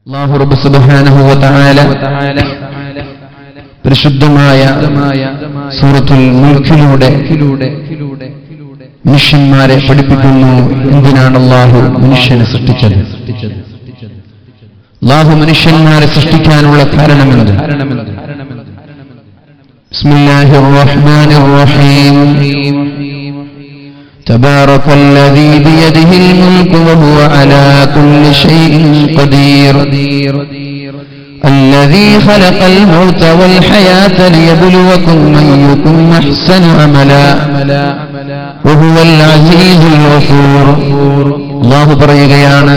അല്ലാഹു റബ്ബ് സുബ്ഹാനഹു വ തആല പരിശുദ്ധമായ സൂറത്തുൽ മുൽക്കിലൂടെ മനുഷ്യന്മാരെ പഠിപ്പിക്കുന്നു. എന്തിനാണ് അല്ലാഹു മനുഷ്യനെ സൃഷ്ടിച്ചത്? അല്ലാഹു മനുഷ്യന്മാരെ സൃഷ്ടിക്കാനുള്ള കാരണമെന്ത്? ബിസ്മില്ലാഹിർ റഹ്മാനിർ റഹീം. تبارك الذي بيده الملك وهو على كل شيء قدير الذي خلق الموت والحياة ليبلوكم أيكم أحسن عملا وهو العزيز الغفور. الله പറയുകയാണ്,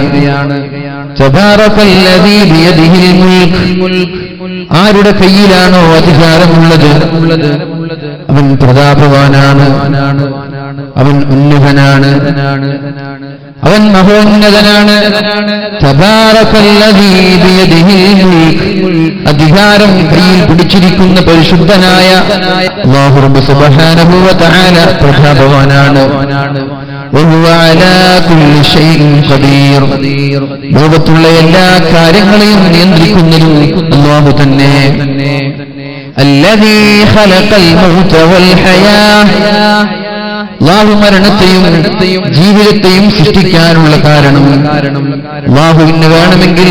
تبارك الذي بيده الملك. ആരുടെ കയ്യിലാണോ അധികാരമുള്ളത് അവൻ പ്രതാപവാനാണ്, അവൻ ഉന്നതനാണ്, അവൻ മഹോന്നതനാണ്. തബാറകല്ലദീ ബിയദിഹിൽ മുൽക്ക്. അധികാരം കയ്യിൽ പിടിച്ചിരിക്കുന്ന പരിശുദ്ധനായ അല്ലാഹു റബ്ബ് സുബ്ഹാനഹു വ തആല പ്രതാപവാനാണ്. വഹുവ അലാ കുല്ലി ഷൈഇൻ ഖദീർ. ലോകത്തുള്ള എല്ലാ കാര്യങ്ങളെയും നിയന്ത്രിക്കുന്നതും അല്ലാഹു തന്നെ. അല്ലദീ ഖലഖൽ മൗത വൽ ഹയാ. അല്ലാഹു മരണത്തെയും ജീവിതത്തെയും സൃഷ്ടിക്കാനുള്ള കാരണം അല്ലാഹുവിന് വേണമെങ്കിൽ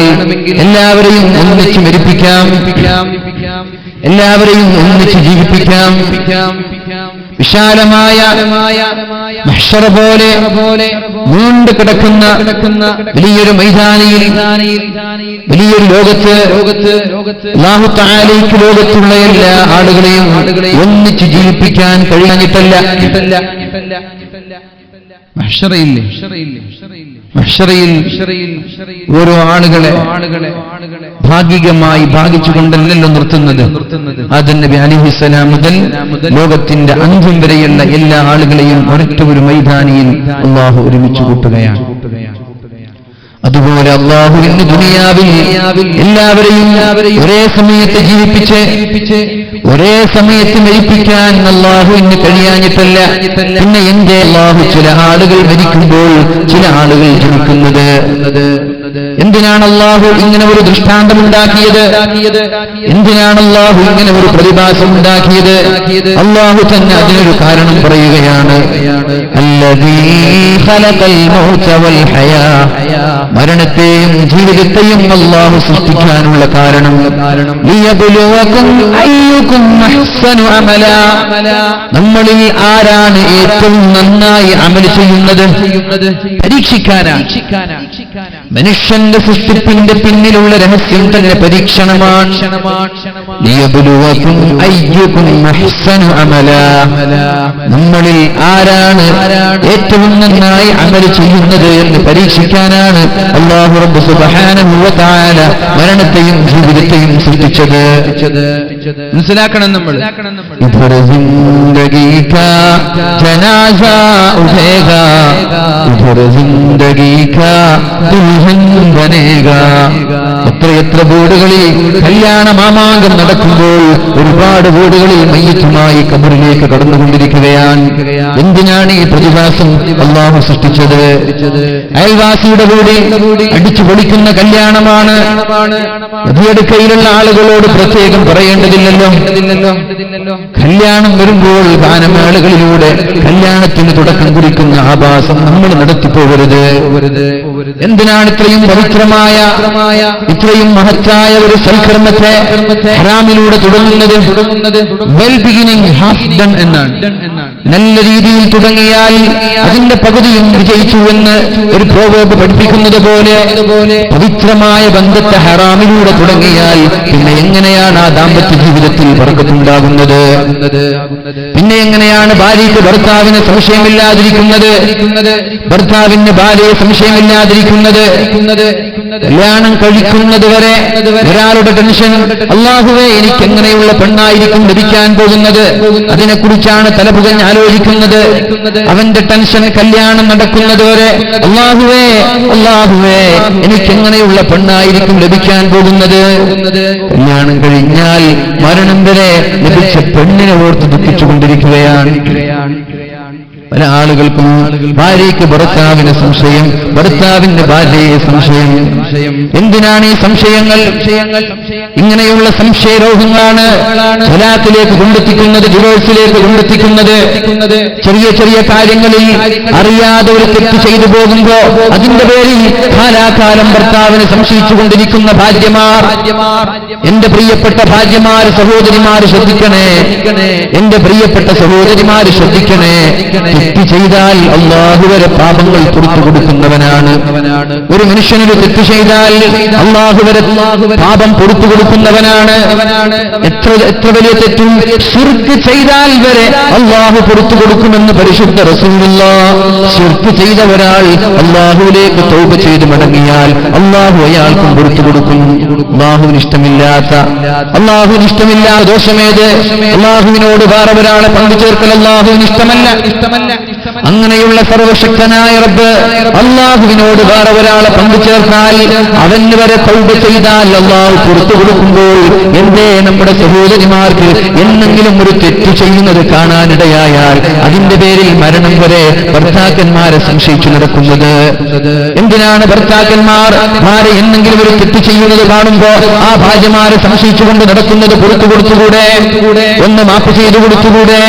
എല്ലാവരെയും ഒന്നിച്ച് മരിപ്പിക്കാം, എല്ലാവരെയും ഒന്നിച്ച് ജീവിപ്പിക്കാം. വിശാലമായ മഹ്ശറ പോലെ നീണ്ടു കിടക്കുന്ന വലിയൊരു മൈതാനിയിൽ, വലിയൊരു ലോകത്ത് അല്ലാഹു തആലയ്ക്ക് ലോകത്തുള്ള എല്ലാ ആളുകളെയും ഒന്നിച്ച് ജീവിപ്പിക്കാൻ കഴിയാഞ്ഞിട്ടല്ല. മഹ്ശറയിൽ ഓരോ ആളുകളെ ഭാഗികമായി ഭാഗിച്ചുകൊണ്ടല്ലോ നിർത്തുന്നത്. ആദം നബി അലൈഹിസ്സലാം മുതൽ ലോകത്തിന്റെ അന്ത്യം വരെയുള്ള എല്ലാ ആളുകളെയും ഒരൊറ്റ ഒരു മൈതാനിയിൽ അല്ലാഹു ഒരുമിച്ച് കൂട്ടുകയാണ്. അതുപോലെ അല്ലാഹു ഇന്ന് ദുനിയാവിൽ എല്ലാവരെയും ഒരേ സമയത്ത് ജീവിപ്പിച്ച് ഒരേ സമയത്ത് മരിപ്പിക്കാൻ അല്ലാഹു ഇന്ന് കഴിയാഞ്ഞിട്ടല്ല. പിന്നെ എന്റെ അല്ലാഹു ചില ആളുകൾ മരിക്കുമ്പോൾ ചില ആളുകൾ ജനിക്കുന്നത്? എന്തിനാണ് അല്ലാഹു ഇങ്ങനെ ഒരു ദൃഷ്ടാന്തം ഉണ്ടാക്കിയത്? എന്തിനാണ് അല്ലാഹു ഇങ്ങനെ ഒരു പ്രതിഭാസം ഉണ്ടാക്കിയത്? അല്ലാഹു തന്നെ അതിനൊരു കാരണം പറയുകയാണ്. അല്ലദീ ഖലഖൽ മൗത വൽ ഹയാ. മരണത്തെയും ജീവിതത്തെയും അല്ലാഹു സൃഷ്ടിക്കാനുള്ള കാരണം ലിയബ്ലുവകും അയ്യുകും അഹ്സനു അമലാ. നമ്മളിൽ ആരാണ് ഏറ്റവും നന്നായി അമൽ ചെയ്യുന്നത്? പരീക്ഷിക്കാനാണ്. മനുഷ്യന്റെ സൃഷ്ടിപ്പിന്റെ പിന്നിലുള്ള രഹസ്യം തന്നെ പരീക്ഷണമാണ്. ലിയബ്ലുവകും അയ്യുകും അഹ്സനു അമലാ. നമ്മളിൽ ആരാണ് ഏറ്റവും നന്നായി അമൽ ചെയ്യുന്നത് എന്ന് പരീക്ഷിക്കാനാണ് അല്ലാഹു റബ്ബ് സുബ്ഹാനഹു വ തആല മരണത്തെയും ജീവിതത്തെയും സൃഷ്ടിച്ചത്. മനസ്സിലാക്കണം നമ്മൾ. ഇധർ ജിന്ദഗി കാ ജനാസാ ഉഠേഗാ, ഇധർ ജിന്ദഗി കാ ദുൽഹൻ ബനേഗാ. എത്രയെത്ര വീടുകളിൽ കല്യാണ മാമാങ്കം നടക്കുമ്പോൾ ഒരുപാട് വീടുകളിൽ മയ്യിത്തുമായി ഖബറിലേക്ക് കടന്നുകൊണ്ടിരിക്കുകയാണ്. എന്തിനാണ് ഈ പ്രതിഭാസം അല്ലാഹു സൃഷ്ടിച്ചത്? അയൽവാസിയുടെ വീട് അടിച്ചു പൊളിക്കുന്ന കല്യാണമാണ്. നദിയടുക്കയിലുള്ള ആളുകളോട് പ്രത്യേകം പറയേണ്ടതില്ലല്ലോ. കല്യാണം വരുമ്പോൾ ഗാനമേളകളിലൂടെ കല്യാണത്തിന് തുടക്കം കുറിക്കുന്ന ആഭാസം നമ്മൾ നടത്തിപ്പോകരുത്. എന്തിനാണ് ഇത്രയും പവിത്രമായ ഇത്രയും മഹത്തായ ഒരു സൽക്കർമ്മത്തെ ഹറാമിലൂടെ തുടങ്ങുന്നത്? വെൽ ബിഗിനിങ് ഹാഫ് ഡൺ എന്നാണ്. നല്ല രീതിയിൽ തുടങ്ങിയാൽ അതിന്റെ പകുതിയും വിജയിച്ചു എന്ന് ഒരു പ്രോവേർബ് പഠിപ്പിക്കുന്നത് പോലെ പവിത്രമായ ബന്ധത്തെ ഹറാമിലൂടെ തുടങ്ങിയാൽ പിന്നെ എങ്ങനെയാണ് ആ ദാമ്പത്യ ജീവിതത്തിൽ ബർക്കത്തുണ്ടാകുന്നത്? പിന്നെ എങ്ങനെയാണ് ഭാര്യയ്ക്ക് ഭർത്താവിന് സംശയമില്ലാതിരിക്കുന്നത്? ഭർത്താവിന് ഭാര്യയെ സംശയമില്ലാതിരിക്കുന്നത്? കല്യാണം കഴിക്കുന്നത് വരെ ഒരാളുടെ ടെൻഷൻ, അല്ലാഹുവേ എനിക്ക് എങ്ങനെയുള്ള പെണ്ണായിരിക്കും ലഭിക്കാൻ പോകുന്നത്, അതിനെക്കുറിച്ചാണ് തലപുകഞ്ഞ് ആലോചിക്കുന്നത്. അവന്റെ ടെൻഷൻ കല്യാണം നടക്കുന്നത് വരെ, അല്ലാഹുവേ അല്ലാഹുവേ എനിക്ക് എങ്ങനെയുള്ള പെണ്ണായിരിക്കും ലഭിക്കാൻ പോകുന്നത്. കല്യാണം കഴിഞ്ഞാൽ മരണം വരെ ലഭിച്ച പെണ്ണിനെ ഓർത്ത് ദുഃഖിച്ചുകൊണ്ടിരിക്കുകയാണ്. പല ആളുകൾക്കും ഭാര്യയ്ക്ക് ഭർത്താവിന് സംശയം, ഭർത്താവിന്റെ ഭാര്യയെ സംശയം. എന്തിനാണ് ഈ സംശയങ്ങൾ? ഇങ്ങനെയുള്ള സംശയ രോഗങ്ങളാണ് ഖലാഖിലേക്ക് കൊണ്ടെത്തിക്കുന്നത്, ഡിവോഴ്സിലേക്ക് കൊണ്ടെത്തിക്കുന്നത്. ചെറിയ ചെറിയ കാര്യങ്ങളിൽ അറിയാതെ ഒരു തെറ്റ് ചെയ്തു പോകുമ്പോ അതിന്റെ പേരിൽ കാലാകാലം ഭർത്താവിനെ സംശയിച്ചുകൊണ്ടിരിക്കുന്ന ഭാര്യമാർ. എന്റെ പ്രിയപ്പെട്ട ഭാര്യമാര്, സഹോദരിമാര് ശ്രദ്ധിക്കണേ. എന്റെ പ്രിയപ്പെട്ട സഹോദരിമാര് ശ്രദ്ധിക്കണേ. തെറ്റ് ചെയ്താൽ അല്ലാഹു വരെ പാപങ്ങൾ പുറത്തു കൊടുക്കുന്നവനാണ്. ഒരു മനുഷ്യനൊരു തെറ്റ് ചെയ്താൽ അല്ലാഹു വരെ പാപം പുറത്തു കൊടുക്കുന്നവനാണ്. എത്ര വലിയ തെറ്റും ശിർക്ക് ചെയ്താൽ വരെ അല്ലാഹു പുറത്തു കൊടുക്കുമെന്ന് പരിശുദ്ധ റസൂലുള്ളാഹ്. ശിർക്ക് ചെയ്ത ഒരാൾ അല്ലാഹുവിലേക്ക് തൗബ ചെയ്ത് മടങ്ങിയാൽ അല്ലാഹു അയാൾക്കും പുറത്തു കൊടുക്കും. അല്ലാഹുവിന് ഇഷ്ടമില്ലാത്ത ദോഷമേത്? അല്ലാഹുവിനോട് വേറെ ഒരാളെ പങ്കുചേർക്കൽ അല്ലാഹുവിന് ഇഷ്ടമല്ല. അങ്ങനെയുള്ള സർവശക്തനായ റബ്ബ് അല്ലാഹുവിനോട് വേറെ ഒരാളെ പങ്കുചേർത്താൽ അവന് വരെ തൗബ ചെയ്താൽ അല്ലാഹു പുറത്തു കൊടുക്കുമ്പോൾ എന്തേ നമ്മുടെ സഹോദരിമാർക്ക് എന്തെങ്കിലും ഒരു തെറ്റ് ചെയ്യുന്നത് കാണാനിടയായാൽ അതിന്റെ പേരിൽ മരണം വരെ ഭർത്താക്കന്മാരെ സംശയിച്ചു നടക്കുന്നത്? എന്തിനാണ് ഭർത്താക്കന്മാർ ഭാര്യ എന്തെങ്കിലും ഒരു തെറ്റ് ചെയ്യുന്നത് കാണുമ്പോ ആ ഭാര്യമാരെ സംശയിച്ചുകൊണ്ട് നടക്കുന്നത്? പുറത്തു കൊടുത്തുകൂടെ? ഒന്ന് മാപ്പ് ചെയ്തു കൊടുത്തുകൂടെ?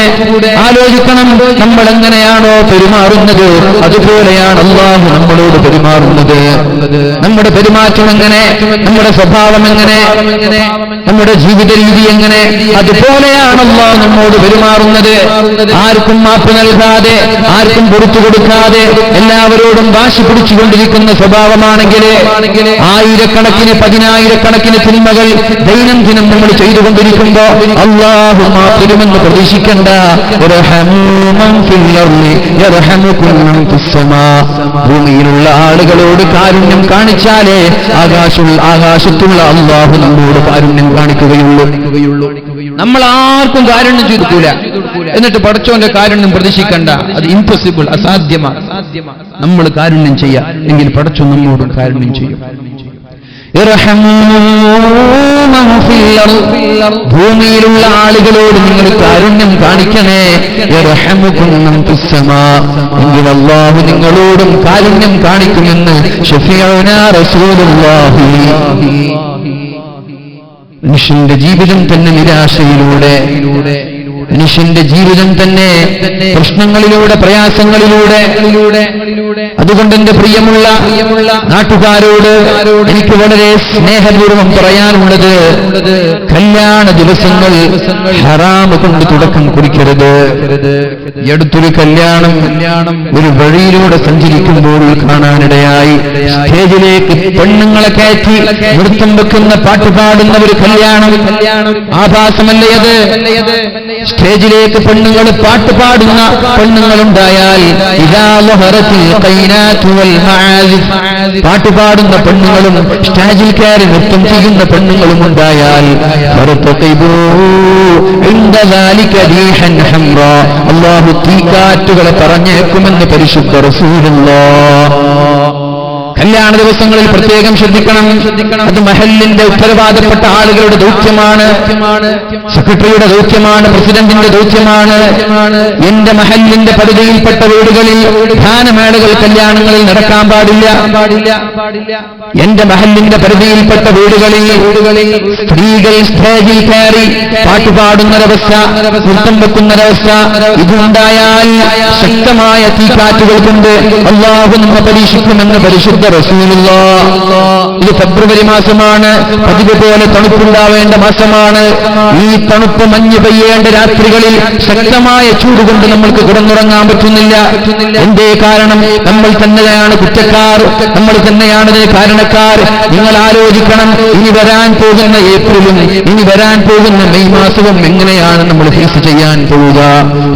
ആലോചിക്കണം. നമ്മൾ എങ്ങനെയാണോ പെരുമാറുന്നത് അതുപോലെയാണ് അല്ലാഹു നമ്മളോട് പെരുമാറുന്നത്. നമ്മുടെ പെരുമാറ്റം എങ്ങനെ, നമ്മുടെ സ്വഭാവം എങ്ങനെ, നമ്മുടെ ജീവിത രീതി എങ്ങനെ, അതുപോലെയാണ് അല്ലാഹു നമ്മോട് പെരുമാറുന്നത്. ആർക്കും മാപ്പ് നൽകാതെ, ആർക്കും പുറത്തു കൊടുക്കാതെ എല്ലാവരോടും വാശി പിടിച്ചുകൊണ്ടിരിക്കുന്ന സ്വഭാവമാണെങ്കിൽ ആയിരക്കണക്കിന് പതിനായിരക്കണക്കിന് തിന്മകൾ ദൈനംദിനം നമ്മൾ ചെയ്തുകൊണ്ടിരിക്കുമ്പോ അല്ലാഹു മാപ്പ് തരുമെന്ന് പ്രതീക്ഷിക്കണ്ട. ഭൂമിയിലുള്ള ആളുകളോട് കാരുണ്യം കാണിച്ചാലേ ആകാശത്തുള്ള അല്ലാഹു നമ്മോട് കാരുണ്യം കാണിക്കുകയുള്ളൂ. നമ്മൾ ആർക്കും കാരുണ്യം ചെയ്തിട്ടില്ല, എന്നിട്ട് പടച്ചോന്റെ കാരുണ്യം പ്രതീക്ഷിക്കണ്ട. അത് ഇംപോസിബിൾ, അസാധ്യമാണ്. നമ്മൾ കാരുണ്യം ചെയ്യാം എങ്കിൽ പടച്ചോൻ നമ്മോടും കാരുണ്യം ചെയ്യും. ഭൂമിയിലുള്ള ആളുകളോട് നിങ്ങൾ കാരുണ്യം കാണിക്കണേ. എങ്കിൽ അല്ലാഹു നിങ്ങളോടും കാരുണ്യം കാണിക്കുമെന്ന് ശഫീഉനാ റസൂലുള്ളാഹി. മനുഷ്യന്റെ ജീവിതം തന്നെ നിരാശയിലൂടെ, മനുഷ്യന്റെ ജീവിതം തന്നെ പ്രശ്നങ്ങളിലൂടെ, പ്രയാസങ്ങളിലൂടെ. അതുകൊണ്ട് എന്റെ പ്രിയമുള്ള നാട്ടുകാരോട് എനിക്ക് വളരെ സ്നേഹപൂർവ്വം പറയാനുള്ളത്, കല്യാണ ദിവസങ്ങൾ ഹറാമ് കൊണ്ട് തുടക്കം കുറിക്കരുത്. ഈ അടുത്തൊരു കല്യാണം ഒരു വഴിയിലൂടെ സഞ്ചരിക്കുമ്പോൾ കാണാനിടയായി. സ്റ്റേജിലേക്ക് പെണ്ണുങ്ങളെ കയറ്റി നൃത്തം വെക്കുന്ന, പാട്ടുപാടുന്ന ഒരു കല്യാണം. ആഭാസമല്ലേ അത്? സ്റ്റേജിലേക്ക് പെണ്ണുങ്ങൾ പാട്ടുപാടുന്ന പെണ്ണുങ്ങളുണ്ടായാൽ, പാട്ടുപാടുന്ന പെണ്ണുങ്ങളും സ്റ്റേജിൽ കയറി നൃത്തം ചെയ്യുന്ന പെണ്ണുങ്ങളും ഉണ്ടായാൽ അല്ലാഹു തീക്കാറ്റുകളെ പറഞ്ഞേക്കുമെന്ന് പരിശുദ്ധ റസൂലുള്ളാഹ്. കല്യാണ ദിവസങ്ങളിൽ പ്രത്യേകം ശ്രദ്ധിക്കണം. അത് മഹല്ലിന്റെ ഉത്തരവാദപ്പെട്ട ആളുകളുടെ ദൗത്യമാണ്, സെക്രട്ടറിയുടെ ദൗത്യമാണ്, പ്രസിഡന്റിന്റെ ദൗത്യമാണ്. എന്റെ മഹല്ലിന്റെ പരിധിയിൽപ്പെട്ട വീടുകളിൽ ഗാനമേളകൾ, കല്യാണങ്ങളിൽ നടക്കാൻ പാടില്ല. എന്റെ മഹല്ലിന്റെ പരിധിയിൽപ്പെട്ട വീടുകളിൽ സ്ത്രീകൾ സ്റ്റേജിൽ കയറി പാട്ടുപാടുന്നൊരവസ്ഥ, നൃത്തം വെക്കുന്നൊരവസ്ഥ ഇതുണ്ടായാൽ ശക്തമായ തീക്കാറ്റുകൾ കൊണ്ട് അല്ലാഹു നമ്മെ പരീക്ഷിക്കുമെന്ന് പരിശുദ്ധ റസൂലുള്ളാഹ്. ഇത് ഫെബ്രുവരി മാസമാണ്, പതിവ് പോലെ തണുപ്പുണ്ടാവേണ്ട മാസമാണ്. ഈ തണുപ്പ് മഞ്ഞ് പെയ്യേണ്ട രാത്രികളിൽ ശക്തമായ ചൂട് കൊണ്ട് നമ്മൾക്ക് കിടന്നുറങ്ങാൻ പറ്റുന്നില്ല. എന്തേ കാരണം? നമ്മൾ തന്നെയാണ് കുറ്റക്കാർ, നമ്മൾ തന്നെയാണ് ഇതിന് കാരണക്കാർ. നിങ്ങൾ ആലോചിക്കണം, ഇനി വരാൻ പോകുന്ന ഏപ്രിലും ഇനി വരാൻ പോകുന്ന മെയ് മാസവും എങ്ങനെയാണ് നമ്മൾ ഫേസ് ചെയ്യാൻ പോവുക?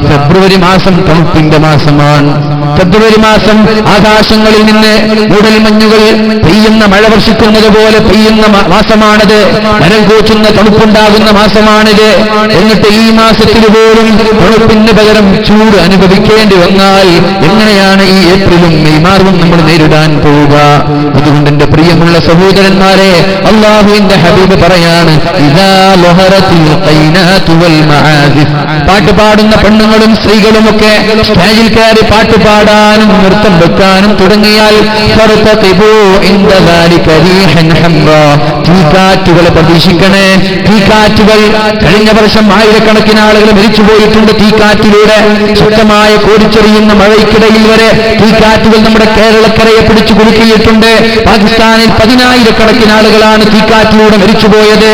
ഫെബ്രുവരി മാസം തണുപ്പിന്റെ മാസമാണ്. ഫെബ്രുവരി മാസം ആകാശങ്ങളിൽ നിന്ന് മൂടൽ കോടമഞ്ഞുകൾ പെയ്യുന്ന മഴ വർഷിക്കുന്നത് പോലെ പെയ്യുന്ന മാസമാണിത്. മരം കൂച്ചുന്ന തണുപ്പുണ്ടാകുന്ന മാസമാണിത്. എന്നിട്ട് ഈ മാസത്തിൽ പോലും തണുപ്പിന് പകരം ചൂട് അനുഭവിക്കേണ്ടി വന്നാൽ എങ്ങനെയാണ് ഈ ഏപ്രിലും മെയ് മാസവും നമ്മൾ നേരിടാൻ പോവുക? അതുകൊണ്ട് എന്റെ പ്രിയമുള്ള സഹോദരന്മാരെ, അല്ലാഹുവിന്റെ ഹബീബ് പറയാണ്, ഇദാ ലഹറത്തിൽ ഖൈനാതു വൽ മആസിഫ്. പാട്ട് പാടുന്ന പെണ്ണുങ്ങളും സ്ത്രീകളുമൊക്കെ സ്റ്റേജിൽ കയറി പാട്ട് പാടാനും നൃത്തം വെക്കാനും തുടങ്ങിയാൽ തീക്കാറ്റുകളെ പ്രതീക്ഷിക്കണേ. തീക്കാറ്റുകൾ കഴിഞ്ഞ വർഷം ആയിരക്കണക്കിന് ആളുകൾ മരിച്ചുപോയിട്ടുണ്ട്. തീക്കാറ്റിലൂടെ ശക്തമായ കോരിച്ചെറിയുന്ന മഴയ്ക്കിടയിൽ വരെ തീക്കാറ്റുകൾ നമ്മുടെ കേരളക്കരയെ പിടിച്ചു കുലുക്കിയിട്ടുണ്ട്. പാകിസ്ഥാനിൽ 10,000കണക്കിന് ആളുകളാണ് തീക്കാറ്റിലൂടെ മരിച്ചുപോയത്.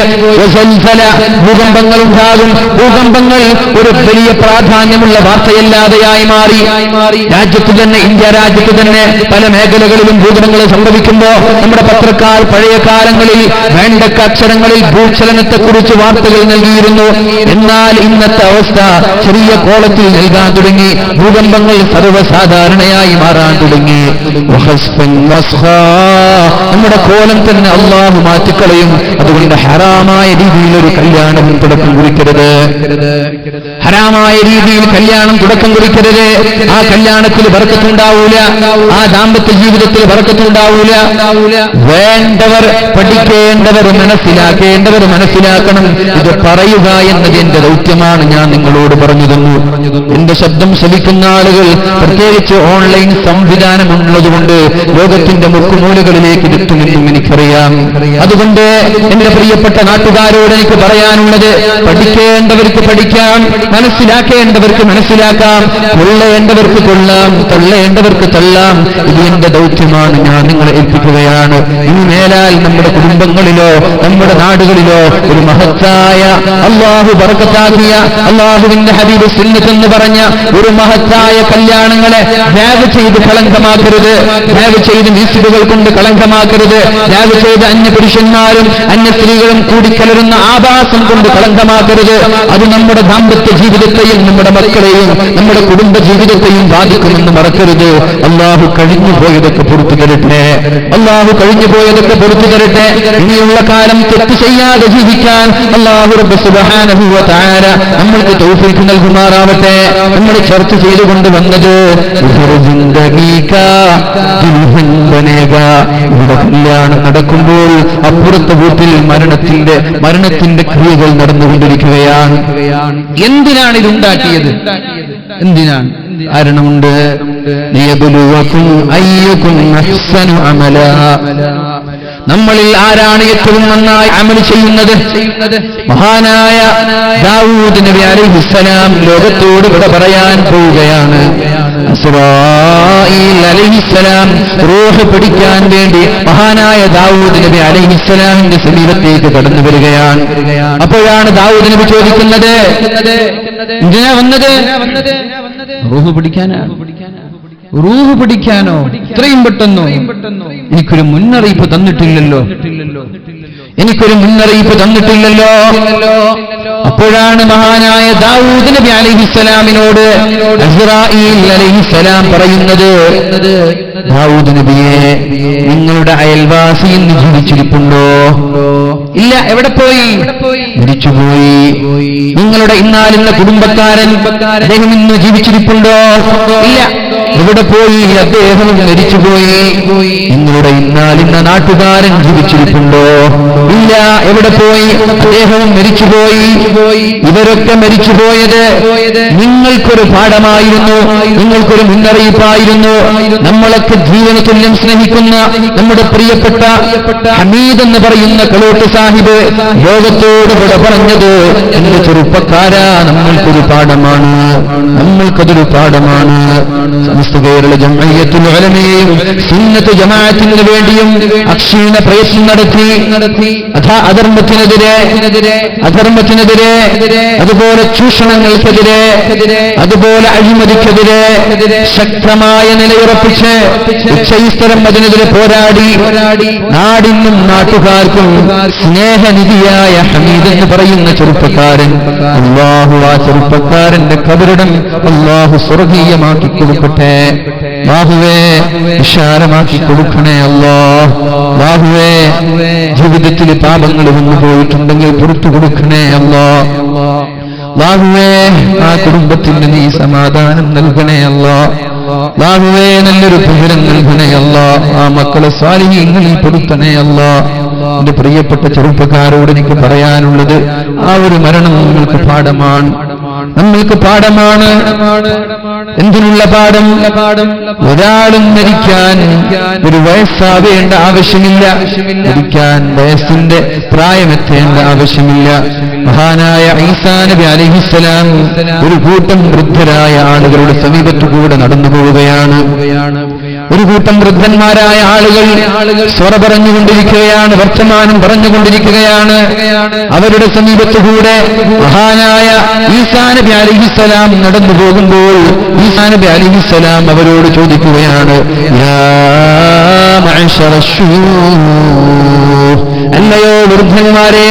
ഭൂകമ്പങ്ങൾ ഉണ്ടാകും. ഭൂകമ്പങ്ങൾ ഒരു വലിയ പ്രാധാന്യമുള്ള വാർത്തയല്ലാതെയായി മാറി. രാജ്യത്ത് തന്നെ, ഇന്ത്യ രാജ്യത്ത് തന്നെ പല മേഖലകളിലും ഭൂകമ്പങ്ങൾ സംഭവിക്കുമ്പോൾ നമ്മുടെ പത്രക്കാർ പഴയ കാലങ്ങളിൽ വേണ്ടക്ക അക്ഷരങ്ങളിൽ ഭൂചലനത്തെക്കുറിച്ച് വാർത്തകൾ നൽകിയിരുന്നു. എന്നാൽ ഇന്നത്തെ അവസ്ഥ ചെറിയ കോളത്തിൽ നൽകാൻ തുടങ്ങി. ഭൂകമ്പങ്ങൾ സർവ്വസാധാരണയായി മാറാൻ തുടങ്ങി. നമ്മുടെ കോലം തന്നെ അല്ലാഹു മാറ്റിക്കളയും. അതുകൊണ്ട് ഹറാമായ രീതിയിൽ ഒരു കല്യാണം തുടക്കം കുറിക്കരുത്. ഹറാമായ രീതിയിൽ കല്യാണം തുടക്കം കുറിക്കരുത്. ആ കല്യാണത്തിൽ ബർക്കത്തുണ്ടാവൂല. ആ ദാമ്പത്യ ജീവിതത്തിൽ ബർക്കത്തുണ്ടാവൂല. വേണ്ടവർ, പഠിക്കേണ്ടവർ, മനസ്സിലാക്കേണ്ടവർ മനസ്സിലാക്കണം. ഇത് പറയുക എന്നത് എന്റെ ദൗത്യമാണ്. ഞാൻ നിങ്ങളോട് പറഞ്ഞു തന്നു. എന്റെ ശബ്ദം ശ്രവിക്കുന്ന ആളുകൾ, പ്രത്യേകിച്ച് ഓൺലൈൻ സംവിധാനം ഉള്ളതുകൊണ്ട് ലോകത്തിന്റെ മുക്കുമൂലകളിലേക്ക് എത്തുമെന്നും എനിക്കറിയാം. അതുകൊണ്ട് എന്റെ പ്രിയപ്പെട്ട നാട്ടുകാരോട് എനിക്ക് പറയാനുള്ളത്, പഠിക്കേണ്ടവർക്ക് പഠിക്കാം, മനസ്സിലാക്കേണ്ടവർക്ക് മനസ്സിലാക്കാം, കൊള്ളേണ്ടവർക്ക് കൊള്ളാം, തള്ളേണ്ടവർക്ക് തള്ളാം. ഇത് എന്റെ ദൗത്യമാണ്. ഞാൻ നിങ്ങളെ ഏൽപ്പിക്കുകയാണ്. ഇനി മേലാൽ നമ്മുടെ കുടുംബങ്ങളിലോ നമ്മുടെ നാടുകളിലോ ഒരു മഹത്തായ, അല്ലാഹു ബർക്കത്താക്കിയ, അല്ലാഹുവിന്റെ ഹബീബ് സുന്നത്ത് എന്ന് പറഞ്ഞ ഒരു മഹത്തായ കല്യാണങ്ങളെ ദയവ് ചെയ്ത് കളങ്കമാക്കരുത്. ദയവ് ചെയ്ത് മ്യൂസിക്കുകൾ കൊണ്ട് കളങ്കമാക്കരുത്. ദയവ് ചെയ്ത് അന്യ പുരുഷന്മാരും അന്യ സ്ത്രീകളും കൂടിക്കലരുന്ന ആഭാസം കൊണ്ട് കളങ്കമാക്കരുത്. അത് നമ്മുടെ ദാമ്പത്യ ജീവിതത്തെയും നമ്മുടെ മക്കളെയും നമ്മുടെ കുടുംബ ജീവിതത്തെയും ബാധിക്കുമെന്ന് മറക്കരുത്. അല്ലാഹു കഴിഞ്ഞു പോയതൊക്കെ പുറത്തു തരട്ടെ. അല്ലാഹു കഴിഞ്ഞു പോയതൊക്കെ പുറത്തു തരട്ടെ. ഇനിയുള്ള കാലം തെറ്റ് ചെയ്യാതെ ജീവിക്കാൻ അല്ലാഹു റബ്ബ് സുബ്ഹാനഹു വ തആല നമ്മൾക്ക് തൗഫീഖ് നൽകുമാറാവട്ടെ. നമ്മൾ ചർച്ച ചെയ്തുകൊണ്ട് വന്നത് ഇവിടെ കല്യാണം നടക്കുമ്പോൾ അപ്പുറത്തെ വീട്ടിൽ മരണത്തിന്റെ ക്രിയകൾ നടന്നുകൊണ്ടിരിക്കുകയാണ്. എന്തിനാണ് ഇതുണ്ടാക്കിയത്? എന്തിനാണ്? കാരണമുണ്ട്. ലിയബ്ലുവകും അയ്യുകും അഹ്സനു അമലാ. നമ്മളിൽ ആരാണ് ഏറ്റവും നന്നായി അമൽ ചെയ്യുന്നത്? മഹാനായ ദാവൂദ് നബി അലൈഹിസ്സലാം ലോകത്തോട് വിട പറയാൻ പോവുകയാണ്. ഇസ്രായീൽ അലൈഹിസ്സലാം റൂഹ് പിടിക്കാൻ വേണ്ടി മഹാനായ ദാവൂദ് നബി അലൈഹിസ്സലാമിന്റെ സമീപത്തേക്ക് കടന്നു വരികയാണ്. അപ്പോഴാണ് ദാവൂദ് നബി ചോദിക്കുന്നത്, എന്തിനാ വന്നത്? റൂഹ് പിടിക്കാനോ? ഇത്രയും പെട്ടെന്നോ? എനിക്കൊരു മുന്നറിയിപ്പ് തന്നിട്ടില്ലല്ലോ. അപ്പോഴാണ് മഹാനായ ദാവൂദ് നബി അലൈഹിസ്സലാമിനോട് ഇസ്രായീൽ അലൈഹിസ്സലാം പറയുന്നത്, ദാവൂദ് നബിയെ, നിങ്ങളുടെ അയൽവാസി ഇന്ന് ജീവിച്ചിരിപ്പുണ്ടോ? ഇല്ല. എവിടെ പോയി? മരിച്ചുപോയി. നിങ്ങളുടെ ഇന്നാലുള്ള കുടുംബക്കാരൻ അദ്ദേഹം ഇന്ന് ജീവിച്ചിരിപ്പുണ്ടോ? ഇല്ല. എവിടെ പോയി? അദ്ദേഹം മരിച്ചുപോയി. നിങ്ങളുടെ ഇന്നാലിന്ന നാട്ടുകാരൻ ജീവിച്ചിരിപ്പുണ്ടോ? ഇല്ല. എവിടെ പോയി? അദ്ദേഹവും മരിച്ചുപോയി. ഇവരൊക്കെ മരിച്ചുപോയത് നിങ്ങൾക്കൊരു പാഠമായിരുന്നു, നിങ്ങൾക്കൊരു മുന്നറിയിപ്പായിരുന്നു. നമ്മളൊക്കെ ജീവന തുല്യം സ്നേഹിക്കുന്ന നമ്മുടെ പ്രിയപ്പെട്ട ഹമീദ് എന്ന് പറയുന്ന കളോട്ട് സാഹിബ് ലോകത്തോട് വിട പറഞ്ഞത്, എന്റെ ചെറുപ്പക്കാരാ, നമ്മൾക്കൊരു പാഠമാണ്, നമ്മൾക്കതൊരു പാഠമാണ്. സമസ്ത കേരള ജംഇയ്യത്തുൽ ഉലമയും സുന്നത്ത് ജമാഅത്തിന് വേണ്ടിയും അക്ഷീണ പ്രയത്നം നടത്തി അധർമ്മത്തിനെതിരെ, അതുപോലെ ചൂഷണങ്ങൾക്കെതിരെ, അതുപോലെ അഴിമതിക്കെതിരെ ശക്തമായ നിലയുറപ്പിച്ച് ഉച്ചയിസ്തരം അതിനെതിരെ പോരാടി നാടിനും നാട്ടുകാർക്കും സ്നേഹനിധിയായ ഹമീദ് എന്ന് പറയുന്ന ചെറുപ്പക്കാരൻ, അല്ലാഹു ആ ചെറുപ്പക്കാരന്റെ ഖബറിടം അല്ലാഹു സ്വർഗീയമാക്കി കൊടുക്കട്ടെ. അല്ലാഹുവേ വിശാലമാക്കി കൊടുക്കണേ അല്ലാഹ്. അല്ലാഹുവേ ജീവിതത്തിൽ പാപങ്ങൾ വന്നു പോയിട്ടുണ്ടെങ്കിൽ പുറത്തു കൊടുക്കണേ അല്ലാഹ്. അല്ലാഹുവേ ആ കുടുംബത്തിന് നീ സമാധാനം നൽകണേ അല്ലാഹ്. അല്ലാഹുവേ നല്ലൊരു പുകരം നൽകണേ അല്ലാഹ്. ആ മക്കളെ സ്വാലിഹീങ്ങളിൽ പെടുത്തണേ അല്ലാഹ്. എന്റെ പ്രിയപ്പെട്ട ചെറുപ്പക്കാരോട് എനിക്ക് പറയാനുള്ളത്, ആ ഒരു മരണം നമ്മൾക്ക് പാഠമാണ്, നമ്മൾക്ക് പാഠമാണ്. എന്തിനുള്ള പാഠം? ഒരാളും മരിക്കാൻ ഒരു വയസ്സാവേണ്ട ആവശ്യമില്ല, മരിക്കാൻ വയസ്സിന്റെ പ്രായമെത്തേണ്ട ആവശ്യമില്ല. മഹാനായ ഈസാ നബി അലൈഹിസ്സലാം ഒരു കൂട്ടം വൃദ്ധരായ ആളുകളുടെ സമീപത്തുകൂടെ നടന്നു പോവുകയാണ്. ഒരു കൂട്ടം വൃദ്ധന്മാരായ ആളുകൾ സ്വറ പറഞ്ഞുകൊണ്ടിരിക്കുകയാണ്, വർത്തമാനം പറഞ്ഞുകൊണ്ടിരിക്കുകയാണ്. അവരുടെ സമീപത്തുകൂടെ മഹാനായ ഈസാ നബി അലൈഹിസ്സലാം നടന്നു പോകുമ്പോൾ ഈസാ നബി അലൈഹിസ്സലാം അവരോട് ചോദിക്കുകയാണ്, യാ മഅ്ശറ ശൂഖ്, അല്ലയോ വൃദ്ധന്മാരെ,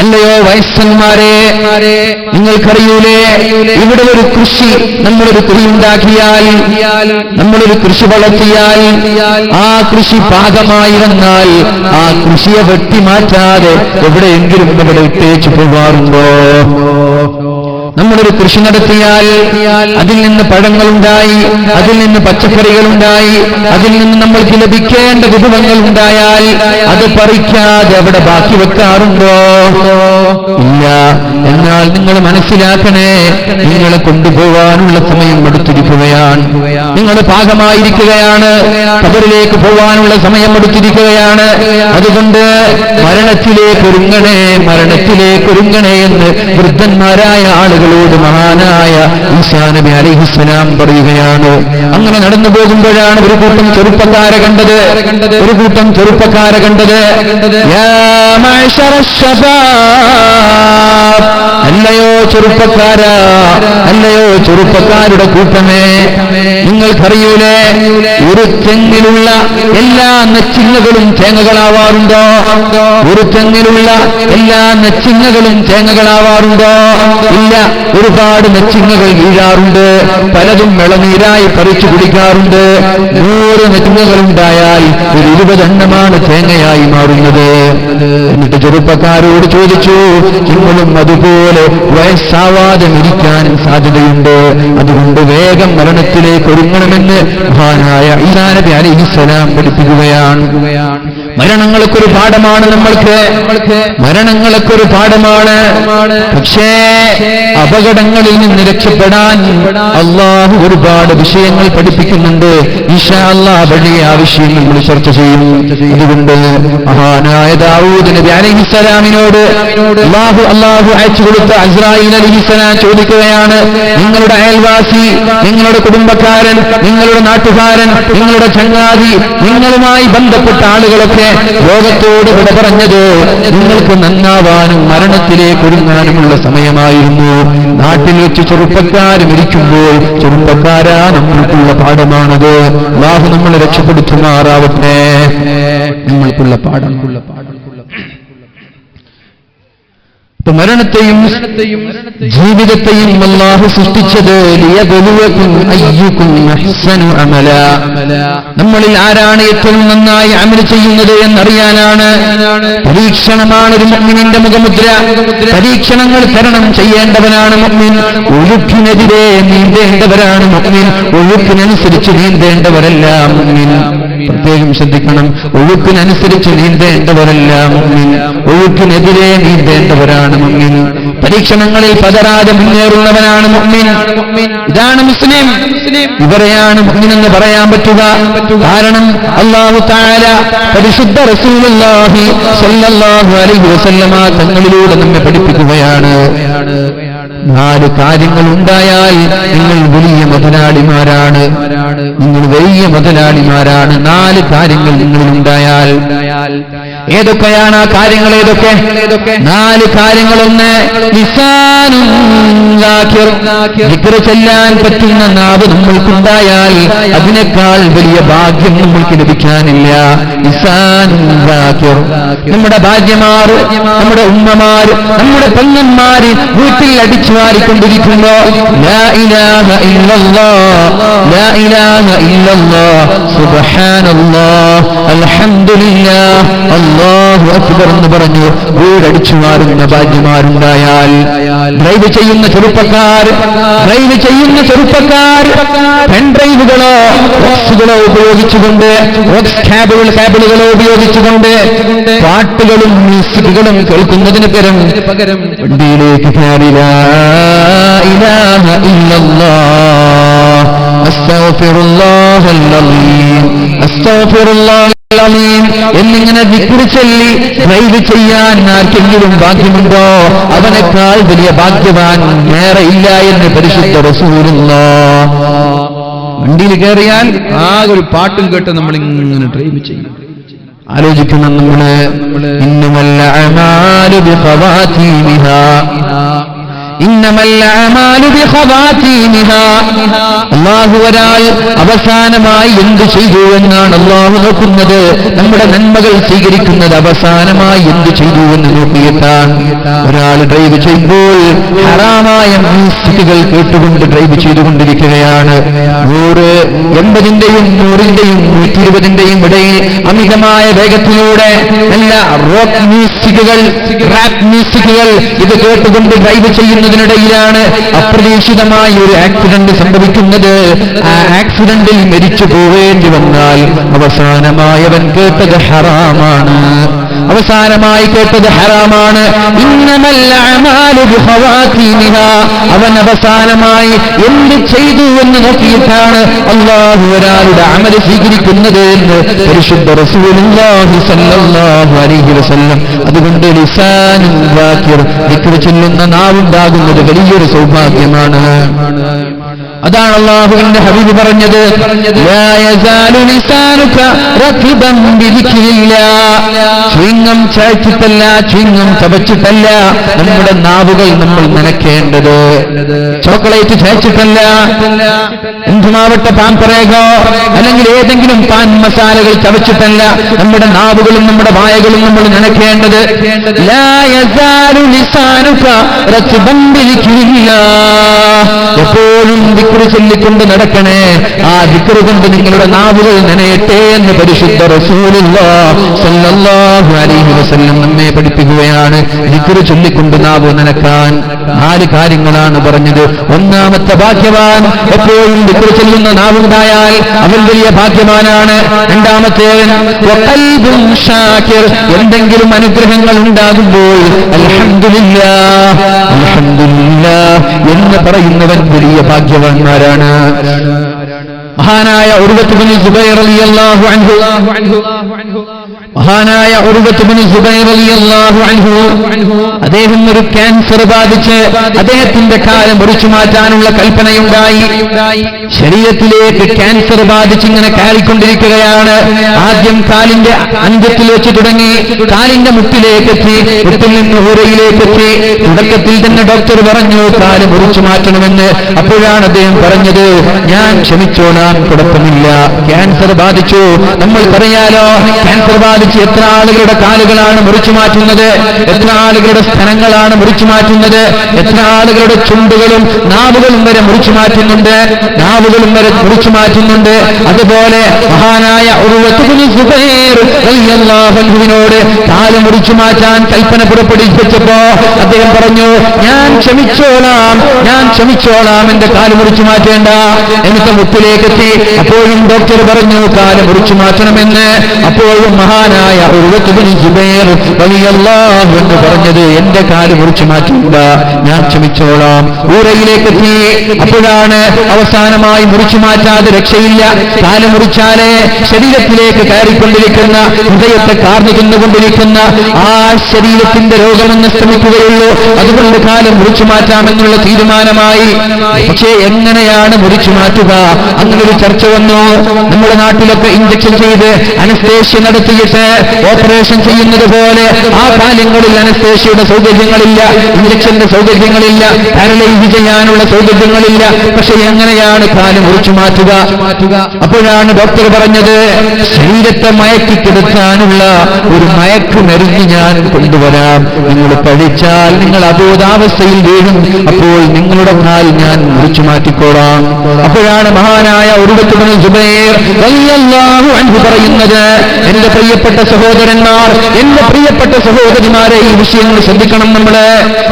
അല്ലയോ വയസ്സന്മാരെ, നിങ്ങൾക്കറിയൂലേ ഇവിടെ ഒരു കൃഷി, നമ്മളൊരു കൃഷി ഉണ്ടാക്കിയാൽ, നമ്മളൊരു കൃഷി വളർത്തിയാൽ, ആ കൃഷി പാകമായി വന്നാൽ ആ കൃഷിയെ വെട്ടിമാറ്റാതെ എവിടെയെങ്കിലും ഇവിടെ ഇട്ടേച്ചു പോകാറുണ്ടോ? നമ്മളൊരു കൃഷി നടത്തിയാൽ അതിൽ നിന്ന് പഴങ്ങളുണ്ടായി, അതിൽ നിന്ന് പച്ചക്കറികളുണ്ടായി, അതിൽ നിന്ന് നമ്മൾക്ക് ലഭിക്കേണ്ട വിഭവങ്ങൾ ഉണ്ടായാൽ അത് പറിക്കാതെ അവിടെ ബാക്കി വെക്കാറുണ്ടോ? ഇല്ല. എന്നാൽ നിങ്ങൾ മനസ്സിലാക്കണേ, നിങ്ങളെ കൊണ്ടുപോകാനുള്ള സമയം എടുത്തിരിക്കുകയാണ്, നിങ്ങൾ പാകമായിരിക്കുകയാണ്, ഖബറിലേക്ക് പോകാനുള്ള സമയം എടുത്തിരിക്കുകയാണ്. അതുകൊണ്ട് മരണത്തിലേക്കൊരുങ്ങണേ, മരണത്തിലേക്കൊരുങ്ങണേ എന്ന് വൃദ്ധന്മാരായ ആളുകളോട് മഹാനായ ഈസാ നബി അലൈഹിസ്സലാം പറയുകയാണ്. അങ്ങനെ നടന്നു പോകുമ്പോഴാണ് ഒരു കൂട്ടം ചെറുപ്പക്കാരെ കണ്ടത്, ഒരു കൂട്ടം ചെറുപ്പക്കാരെ കണ്ടത്. യാ മഅ്ശറ ശബാബ്, അല്ലയോ ചെറുപ്പക്കാരാ, അല്ലയോ ചെറുപ്പക്കാരുടെ കൂട്ടമേ, നിങ്ങൾക്കറിയൂലേ ഒരു തെങ്ങിലുള്ള എല്ലാ നെച്ചിങ്ങകളും തേങ്ങകളാവാറുണ്ടോ? ഒരു തെങ്ങിലുള്ള എല്ലാ നെച്ചിങ്ങകളും തേങ്ങകളാവാറുണ്ടോ? ഇല്ല. ഒരുപാട് നെച്ചിങ്ങകൾ വീഴാറുണ്ട്, പലതും ഇളനീരായി പറിച്ചു കുടിക്കാറുണ്ട്. 100 നെച്ചിങ്ങകളുണ്ടായാൽ ഒരു 20 എണ്ണമാണ് തേങ്ങയായി മാറുന്നത്. എന്നിട്ട് ചെറുപ്പക്കാരോട് ചോദിച്ചു, നിങ്ങളും അതുപോലെ വയസ്സാവാതെ മരിക്കാൻ സാധ്യതയുണ്ട്, അതുകൊണ്ട് വേഗം മരണത്തിലേക്ക് ഒരുങ്ങണമെന്ന് മഹാനായ ഈസാ നബി അലൈഹിസ്സലാം പഠിപ്പിക്കുകയാണ്. മരണങ്ങൾക്കൊരു പാഠമാണ്, നമ്മൾക്ക് മരണങ്ങളൊക്കൊരു പാഠമാണ്. പക്ഷേ അപകടങ്ങളിൽ നിന്ന് രക്ഷപ്പെടാൻ അള്ളാഹു ഒരുപാട് വിഷയങ്ങൾ പഠിപ്പിക്കുന്നുണ്ട്. ഇൻഷാ അല്ലാഹ് വലിയ ആവശ്യം നമ്മൾ ചർച്ച ചെയ്യും. അതുകൊണ്ട് മഹാനായ ദാവൂദ് നബി അലൈഹിസ്സലാമിനോട് അള്ളാഹു അയച്ചു കൊടുത്ത അസ്രായീൽ അലൈഹിസ്സലാം ചോദിക്കുകയാണ്, നിങ്ങളുടെ അയൽവാസി, നിങ്ങളുടെ കുടുംബക്കാരൻ, നിങ്ങളുടെ നാട്ടുകാരൻ, നിങ്ങളുടെ ചങ്ങാതി, നിങ്ങളുമായി ബന്ധപ്പെട്ട ആളുകളൊക്കെ ലോകത്തോട് വിട പറഞ്ഞത് നിങ്ങൾക്ക് നന്നാവാനും മരണത്തിലേക്ക് ഒരുങ്ങാനുമുള്ള സമയമായിരുന്നു. നാട്ടിൽ വെച്ച് ചെറുപ്പക്കാർ മരിക്കുമ്പോൾ ചെറുപ്പക്കാരാ നമ്മൾക്കുള്ള പാഠമാണത്. അല്ലാഹു നമ്മളെ രക്ഷപ്പെടുത്തുമാറാവട്ടെ. നമ്മൾക്കുള്ള പാഠം മരണത്തെയും ജീവിതത്തെയും അല്ലാഹു സൃഷ്ടിച്ചത് ലിയബ്ലുവകും അയ്യുകും അഹ്സനു അമല, നമ്മളിൽ ആരാണ് ഏറ്റവും നന്നായി അമൽ ചെയ്യുന്നത് എന്നറിയാനാണ്. പരീക്ഷണമാണ് ഒരു മുഅ്മിനിന്റെ മുഖമുദ്ര. പരീക്ഷണങ്ങൾ തരണം ചെയ്യേണ്ടവനാണ് മുഅ്മിൻ. ഒഴുക്കിനെതിരെ നീന്തേണ്ടവരാണ് മുഅ്മിൻ, ഒഴുക്കിനനുസരിച്ച് നീന്തേണ്ടവരല്ല മുഅ്മിൻ. പ്രത്യേകം ശ്രദ്ധിക്കണം, ഒഴുക്കിനനുസരിച്ച് നീന്തേണ്ടവരല്ല മുഅ്മിൻ, ഒഴുക്കിനെതിരെ നീന്തേണ്ടവരാണ് മുഅ്മിൻ. പരീക്ഷണങ്ങളിൽ പതറാതെ മുന്നേറുന്നവനാണ് മുഅ്മിൻ. ഇതാണ് മുസ്ലിം. ഇവരെയാണ് മുഅ്മിൻ എന്ന് പറയാൻ പറ്റുക. കാരണം അല്ലാഹു തആല പരിശുദ്ധ റസൂലുള്ളാഹി സ്വല്ലല്ലാഹു അലൈഹി വസല്ലമ തങ്ങളിലൂടെ നമ്മെ പഠിപ്പിക്കുകയാണ്, 4 കാര്യങ്ങൾ ഉണ്ടായാൽ നിങ്ങൾ വലിയ മുതലാളിമാരാണ്, നിങ്ങൾ വലിയ മുതലാളിമാരാണ്. 4 കാര്യങ്ങൾ നിങ്ങളിൽ ഉണ്ടായാൽ ഏതൊക്കെയാണ് ആ കാര്യങ്ങൾ? ഏതൊക്കെ? 4 കാര്യങ്ങളൊന്ന് ലിസാനുൻ ദാകിർ, ദിക്ർ ചൊല്ലാൻ പറ്റുന്ന നാവ് നമ്മൾക്കുണ്ടായാൽ അതിനേക്കാൾ വലിയ ഭാഗ്യം നമ്മൾക്ക് ലഭിക്കാനില്ല. ലിസാനുൻ ദാകിർ. നമ്മുടെ ഭാര്യമാർ, നമ്മുടെ ഉമ്മമാർ, നമ്മുടെ പെങ്ങന്മാര് വീട്ടിൽ അടിച്ചു വാരിക്കൊണ്ടിരിക്കുമ്പോ ലാ ഇലാഹ ഇല്ലല്ലാഹ്, ലാ ഇലാഹ ഇല്ലല്ലാഹ്, സുബ്ഹാനല്ലാഹ്, അൽഹംദുലില്ലാഹ്, അല്ലാഹു അക്ബർ എന്ന് പറഞ്ഞു വീടടിച്ചു മാറുന്ന ഭാഗ്യമാരുണ്ടായാൽ, ഡ്രൈവ് ചെയ്യുന്ന ചെറുപ്പക്കാർ പെൻഡ്രൈവുകളോ ബോക്സുകളോ ഉപയോഗിച്ചുകൊണ്ട്, കേബിളുകളോ ഉപയോഗിച്ചുകൊണ്ട് പാട്ടുകളും മ്യൂസിക്കുകളും കേൾക്കുന്നതിന് പകരം വണ്ടിയിലേക്ക് കയറി ലാ ഇലാഹ ഇല്ലല്ലാഹ്, അസ്തഗ്ഫിറുല്ലാഹൽ അലീം, അസ്തഗ്ഫിറുല്ലാഹൽ അലീം എന്നിങ്ങനെ ദിക്ർ ചൊല്ലി ഡ്രൈവ് ചെയ്യാൻ ആർക്കെങ്കിലും ഭാഗ്യമുണ്ടോ? അവനേക്കാൾ വലിയ ഭാഗ്യവാൻ വേറെ ഇല്ല എന്ന് പരിശുദ്ധ റസൂലുള്ളാഹ്. വണ്ടിയിൽ കയറിയാൽ ആകെ ഒരു പാട്ടും കേട്ട് നമ്മൾ ഇങ്ങനെ ഡ്രൈവ് ചെയ്യും. ആലോചിക്കണം നമ്മള്. ഇന്നമൽ അഅമാലു ബിഖവാതീമിഹാ, അല്ലാഹു ഒരാൾ അവസാനമായി എന്ത് ചെയ്തു എന്നാണ് അല്ലാഹു നോക്കുന്നത്. നമ്മുടെ നന്മകൾ സ്വീകരിക്കുന്നത് അവസാനമായി എന്ത് ചെയ്തു എന്ന് നോക്കിയിട്ടാണ്. ഒരാൾ ഡ്രൈവ് ചെയ്യുമ്പോൾ ഹറാമായ മ്യൂസിക്കുകൾ കേട്ടുകൊണ്ട് ഡ്രൈവ് ചെയ്തുകൊണ്ടിരിക്കുകയാണ്. 180ന്റെയും 100ന്റെയും 120ന്റെയും ഇടയിൽ അമിതമായ വേഗത്തിലൂടെ നല്ല റോക്ക് മ്യൂസിക്കുകൾ, റാപ്പ് മ്യൂസിക്കുകൾ ഇത് കേട്ടുകൊണ്ട് ഡ്രൈവ് ചെയ്യുന്നതിനിടയിലാണ് അപ്രതീക്ഷിതമായ ഒരു ആക്സിഡന്റ് സംഭവിക്കുന്നത്. ആ ആക്സിഡന്റിൽ മരിച്ചു പോവേണ്ടി വന്നാൽ അവസാനമായവൻ കേട്ടത് ഹറാമാണ്. അവൻ അവസാനമായി എന്ത് ചെയ്തു എന്ന് നോക്കിയിട്ടാണ് അല്ലാഹു ഒരാളുടെ അമൽ സ്വീകരിക്കുന്നത് എന്ന് പരിശുദ്ധ റസൂലുള്ളാഹി സ്വല്ലല്ലാഹു അലൈഹി വസല്ലം. അതുകൊണ്ട് ലിസാനുൻ ദാകിർ, ദിക്ർ ചൊല്ലുന്ന നാവുണ്ടാകുന്നത് വലിയൊരു സൗഭാഗ്യമാണ്. അതാണ് അല്ലാഹുവിന്റെ ഹബീബ് പറഞ്ഞത്, ലാ യസാലു ലിസാനുക റത്ബൻ ബിദിക്രില്ലാഹ്. ചുയിങ്ങം ചവച്ചിട്ടല്ല, ചുയിങ്ങം ചവച്ചിട്ടല്ല നമ്മുടെ നാവുകൾ നമ്മൾ നനയ്ക്കേണ്ടത്. ചോക്ലേറ്റ് ചവച്ചിട്ടല്ല, എന്തുമാവട്ടെ പാമ്പറേഗോ അല്ലെങ്കിൽ ഏതെങ്കിലും പാൻ മസാലകൾ ചവച്ചിട്ടല്ല നമ്മുടെ നാവുകളും നമ്മുടെ വായകളും നമ്മൾ നനയ്ക്കേണ്ടത്. ലാ യസാലു ലിസാനുക റത്ബൻ ബിദിക്രില്ലാഹ്. എപ്പോഴും ദിക്ർ ചൊല്ലിക്കൊണ്ട് നടക്കണേ. ആ ദിക്ർ കൊണ്ട് നിങ്ങളുടെ നാവുകൾ നനയട്ടെ എന്ന് പരിശുദ്ധ റസൂലുള്ളാഹി സ്വല്ലല്ലാഹു അലൈഹി വസല്ലം നമ്മെ പഠിപ്പിക്കുകയാണ്. ദിക്ർ ചൊല്ലിക്കൊണ്ട് നാവ് നനക്കാൻ 4 കാര്യങ്ങളാണ് പറഞ്ഞത്. ഒന്നാമത്തെ ഭാഗ്യവാൻ, എപ്പോഴും ദിക്ർ ചൊല്ലുന്ന നാവുണ്ടായാൽ അവൻ വലിയ ഭാഗ്യവാനാണ്. രണ്ടാമത്തേവൻ വഖൽബുൻ ഷാകിർ, എന്തെങ്കിലും അനുഗ്രഹങ്ങൾ ഉണ്ടാകുമ്പോൾ അൽഹംദുലില്ലാഹ് അൽഹംദുലില്ലാഹ് എന്ന് പറയുന്നവൻ വലിയ ഭാഗ്യവാന്മാരാണ്. മഹാനായ ഉർവത്ത് ബിൻ സുബൈർ റളിയല്ലാഹു അൻഹു, മഹാനായ ഉർവത്ത് ബിൻ സുബൈർ റളിയല്ലാഹു അൻഹു അദ്ദേഹം ഒരു ക്യാൻസർ ബാധിച്ച് അദ്ദേഹത്തിന്റെ കാല് മുറിച്ചു മാറ്റാനുള്ള കൽപ്പനയുണ്ടായി. ശരീരത്തിലേക്ക് ക്യാൻസർ ബാധിച്ച് ഇങ്ങനെ കയറിക്കൊണ്ടിരിക്കുകയാണ്. ആദ്യം കാലിന്റെ അന്ത്യത്തിൽ വെച്ച് തുടങ്ങി, കാലിന്റെ മുട്ടിലേക്കെത്തി, മുട്ടിൽ നിന്ന് ഊരയിലേക്കെത്തി. തുടക്കത്തിൽ തന്നെ ഡോക്ടർ പറഞ്ഞു കാല് മുറിച്ചു മാറ്റണമെന്ന്. അപ്പോഴാണ് അദ്ദേഹം പറഞ്ഞത്, ഞാൻ ക്ഷമിച്ചോളാം, കുഴപ്പമില്ല. ക്യാൻസർ ബാധിച്ചു, നമ്മൾക്കറിയാലോ ക്യാൻസർ ബാധിച്ച് എത്ര ആളുകളുടെ കാലുകളാണ് മുറിച്ചു മാറ്റുന്നത്, എത്ര ആളുകളുടെ സ്ഥലങ്ങളാണ് മുറിച്ചു മാറ്റുന്നത്, എത്ര ആളുകളുടെ ചുണ്ടുകളും നാവുകളും വരെ മുറിച്ചു മാറ്റുന്നുണ്ട്, അതുപോലെ മഹാനായ ഉർവത്ത് ബിൻ സുബൈർ റളിയല്ലാഹു അൻഹുവിനോട് കാല് മുറിച്ചു മാറ്റാൻ കൽപ്പന പുറപ്പെടുവിച്ചപ്പോ അദ്ദേഹം പറഞ്ഞു, ഞാൻ ക്ഷമിച്ചോളാം, എന്റെ കാല് മുറിച്ചു മാറ്റേണ്ട. എന്നിട്ട് മുട്ടിലേക്കെത്തി. അപ്പോഴും ഡോക്ടർ പറഞ്ഞു കാല് മുറിച്ചു മാറ്റണമെന്ന്. അപ്പോഴും മഹാനായ ഉർവത്ത് ബിൻ സുബൈർ റളിയല്ലാഹു അൻഹു പറഞ്ഞത്, എന്റെ കാല് മുറിച്ചു മാറ്റണ്ട, ഞാൻ ക്ഷമിച്ചോളാം. ഊരയിലേക്കെത്തി. അപ്പോഴാണ് അവസാനമായി മുറിച്ചു മാറ്റാതെ രക്ഷയില്ല. കാല് മുറിച്ചാലേ ശരീരത്തിലേക്ക് കയറിക്കൊണ്ടിരിക്കുന്ന, ഹൃദയത്തെ കാർന്നു തിന്നുകൊണ്ടിരിക്കുന്ന ആ ശരീരത്തിന്റെ രോഗമെന്ന് ശ്രമിക്കുകയുള്ളൂ. അതുകൊണ്ട് കാലം മുറിച്ചു മാറ്റാമെന്നുള്ള തീരുമാനമായി. പക്ഷേ എങ്ങനെയാണ് മുറിച്ചു മാറ്റുക? അങ്ങനൊരു ചർച്ച വന്നു. നമ്മുടെ നാട്ടിലൊക്കെ ഇഞ്ചക്ഷൻ ചെയ്ത് അനസ്തേഷ്യ നടത്തിയിട്ട് വെച്ച് ഓപ്പറേഷൻ ചെയ്യുന്നത് പോലെ ആ കാലങ്ങളിൽ അനസ്തേഷ്യയുടെ സൗകര്യങ്ങളില്ല, ഇഞ്ചക്ഷന്റെ സൗകര്യങ്ങളില്ല, പാരലൈസ് ചെയ്യാനുള്ള സൗകര്യങ്ങളില്ല. പക്ഷെ എങ്ങനെയാണ് കാല് മുറിച്ചു മാറ്റുക? അപ്പോഴാണ് ഡോക്ടർ പറഞ്ഞത്, ശരീരത്തെ മയക്കിക്കെടുത്താനുള്ള ഒരു മയക്കുമരുന്ന് ഞാൻ കൊണ്ടുവരാം. നിങ്ങൾ കഴിച്ചാൽ നിങ്ങൾ അബോധാവസ്ഥയിൽ വീഴും. അപ്പോൾ നിങ്ങളുടെ കാൽ ഞാൻ മുറിച്ചു മാറ്റിക്കോളാം. അപ്പോഴാണ് മഹാനായ ഉർവത്ത് ഇബ്നു സുബൈർ റളിയല്ലാഹു അൻഹു പറയുന്നത്, എന്റെ പ്രിയപ്പെട്ട സഹോദരന്മാർ, എന്റെ പ്രിയപ്പെട്ട സഹോദരിമാരെ, ഈ വിഷയങ്ങൾ ശ്രദ്ധിക്കണം. നമ്മള്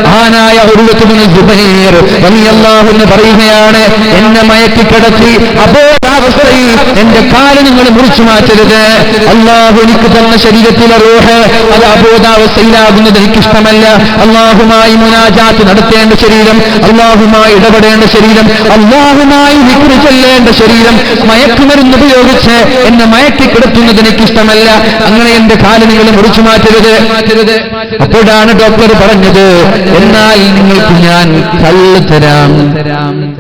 മഹാനായ ഉർവത്ത് ഇബ്നു സുബൈർ റളിയല്ലാഹു അൻഹു പറയുകയാണ്, എന്നെ മയക്കിക്കിടത്തി അബോധാവസ്ഥയിൽ എന്റെ കാല് നിങ്ങൾ മുറിച്ചു മാറ്റരുത്. അള്ളാഹു എനിക്ക് തന്ന ശരീരത്തിലെ റൂഹ് അത് അബോധാവസ്ഥയിലാകുന്നത് എനിക്കിഷ്ടമല്ല. അള്ളാഹുമായി മുനാജാത്ത് നടത്തേണ്ട ശരീരം, അള്ളാഹുമായി ഇടപെടേണ്ട ശരീരം, അള്ളാഹുമായി വിക്രി ചെല്ലേണ്ട ശരീരം മയക്കുമരുന്ന് ഉപയോഗിച്ച് എന്നെ മയക്കിക്കിടത്തുന്നത് എനിക്കിഷ്ടമല്ല. അങ്ങനെ എന്റെ കാല് നിങ്ങൾ മുറിച്ചു മാറ്റരുത്. അപ്പോഴാണ് ഡോക്ടർ പറഞ്ഞത്, എന്നാൽ നിങ്ങൾക്ക് ഞാൻ കല്ല് തരാം,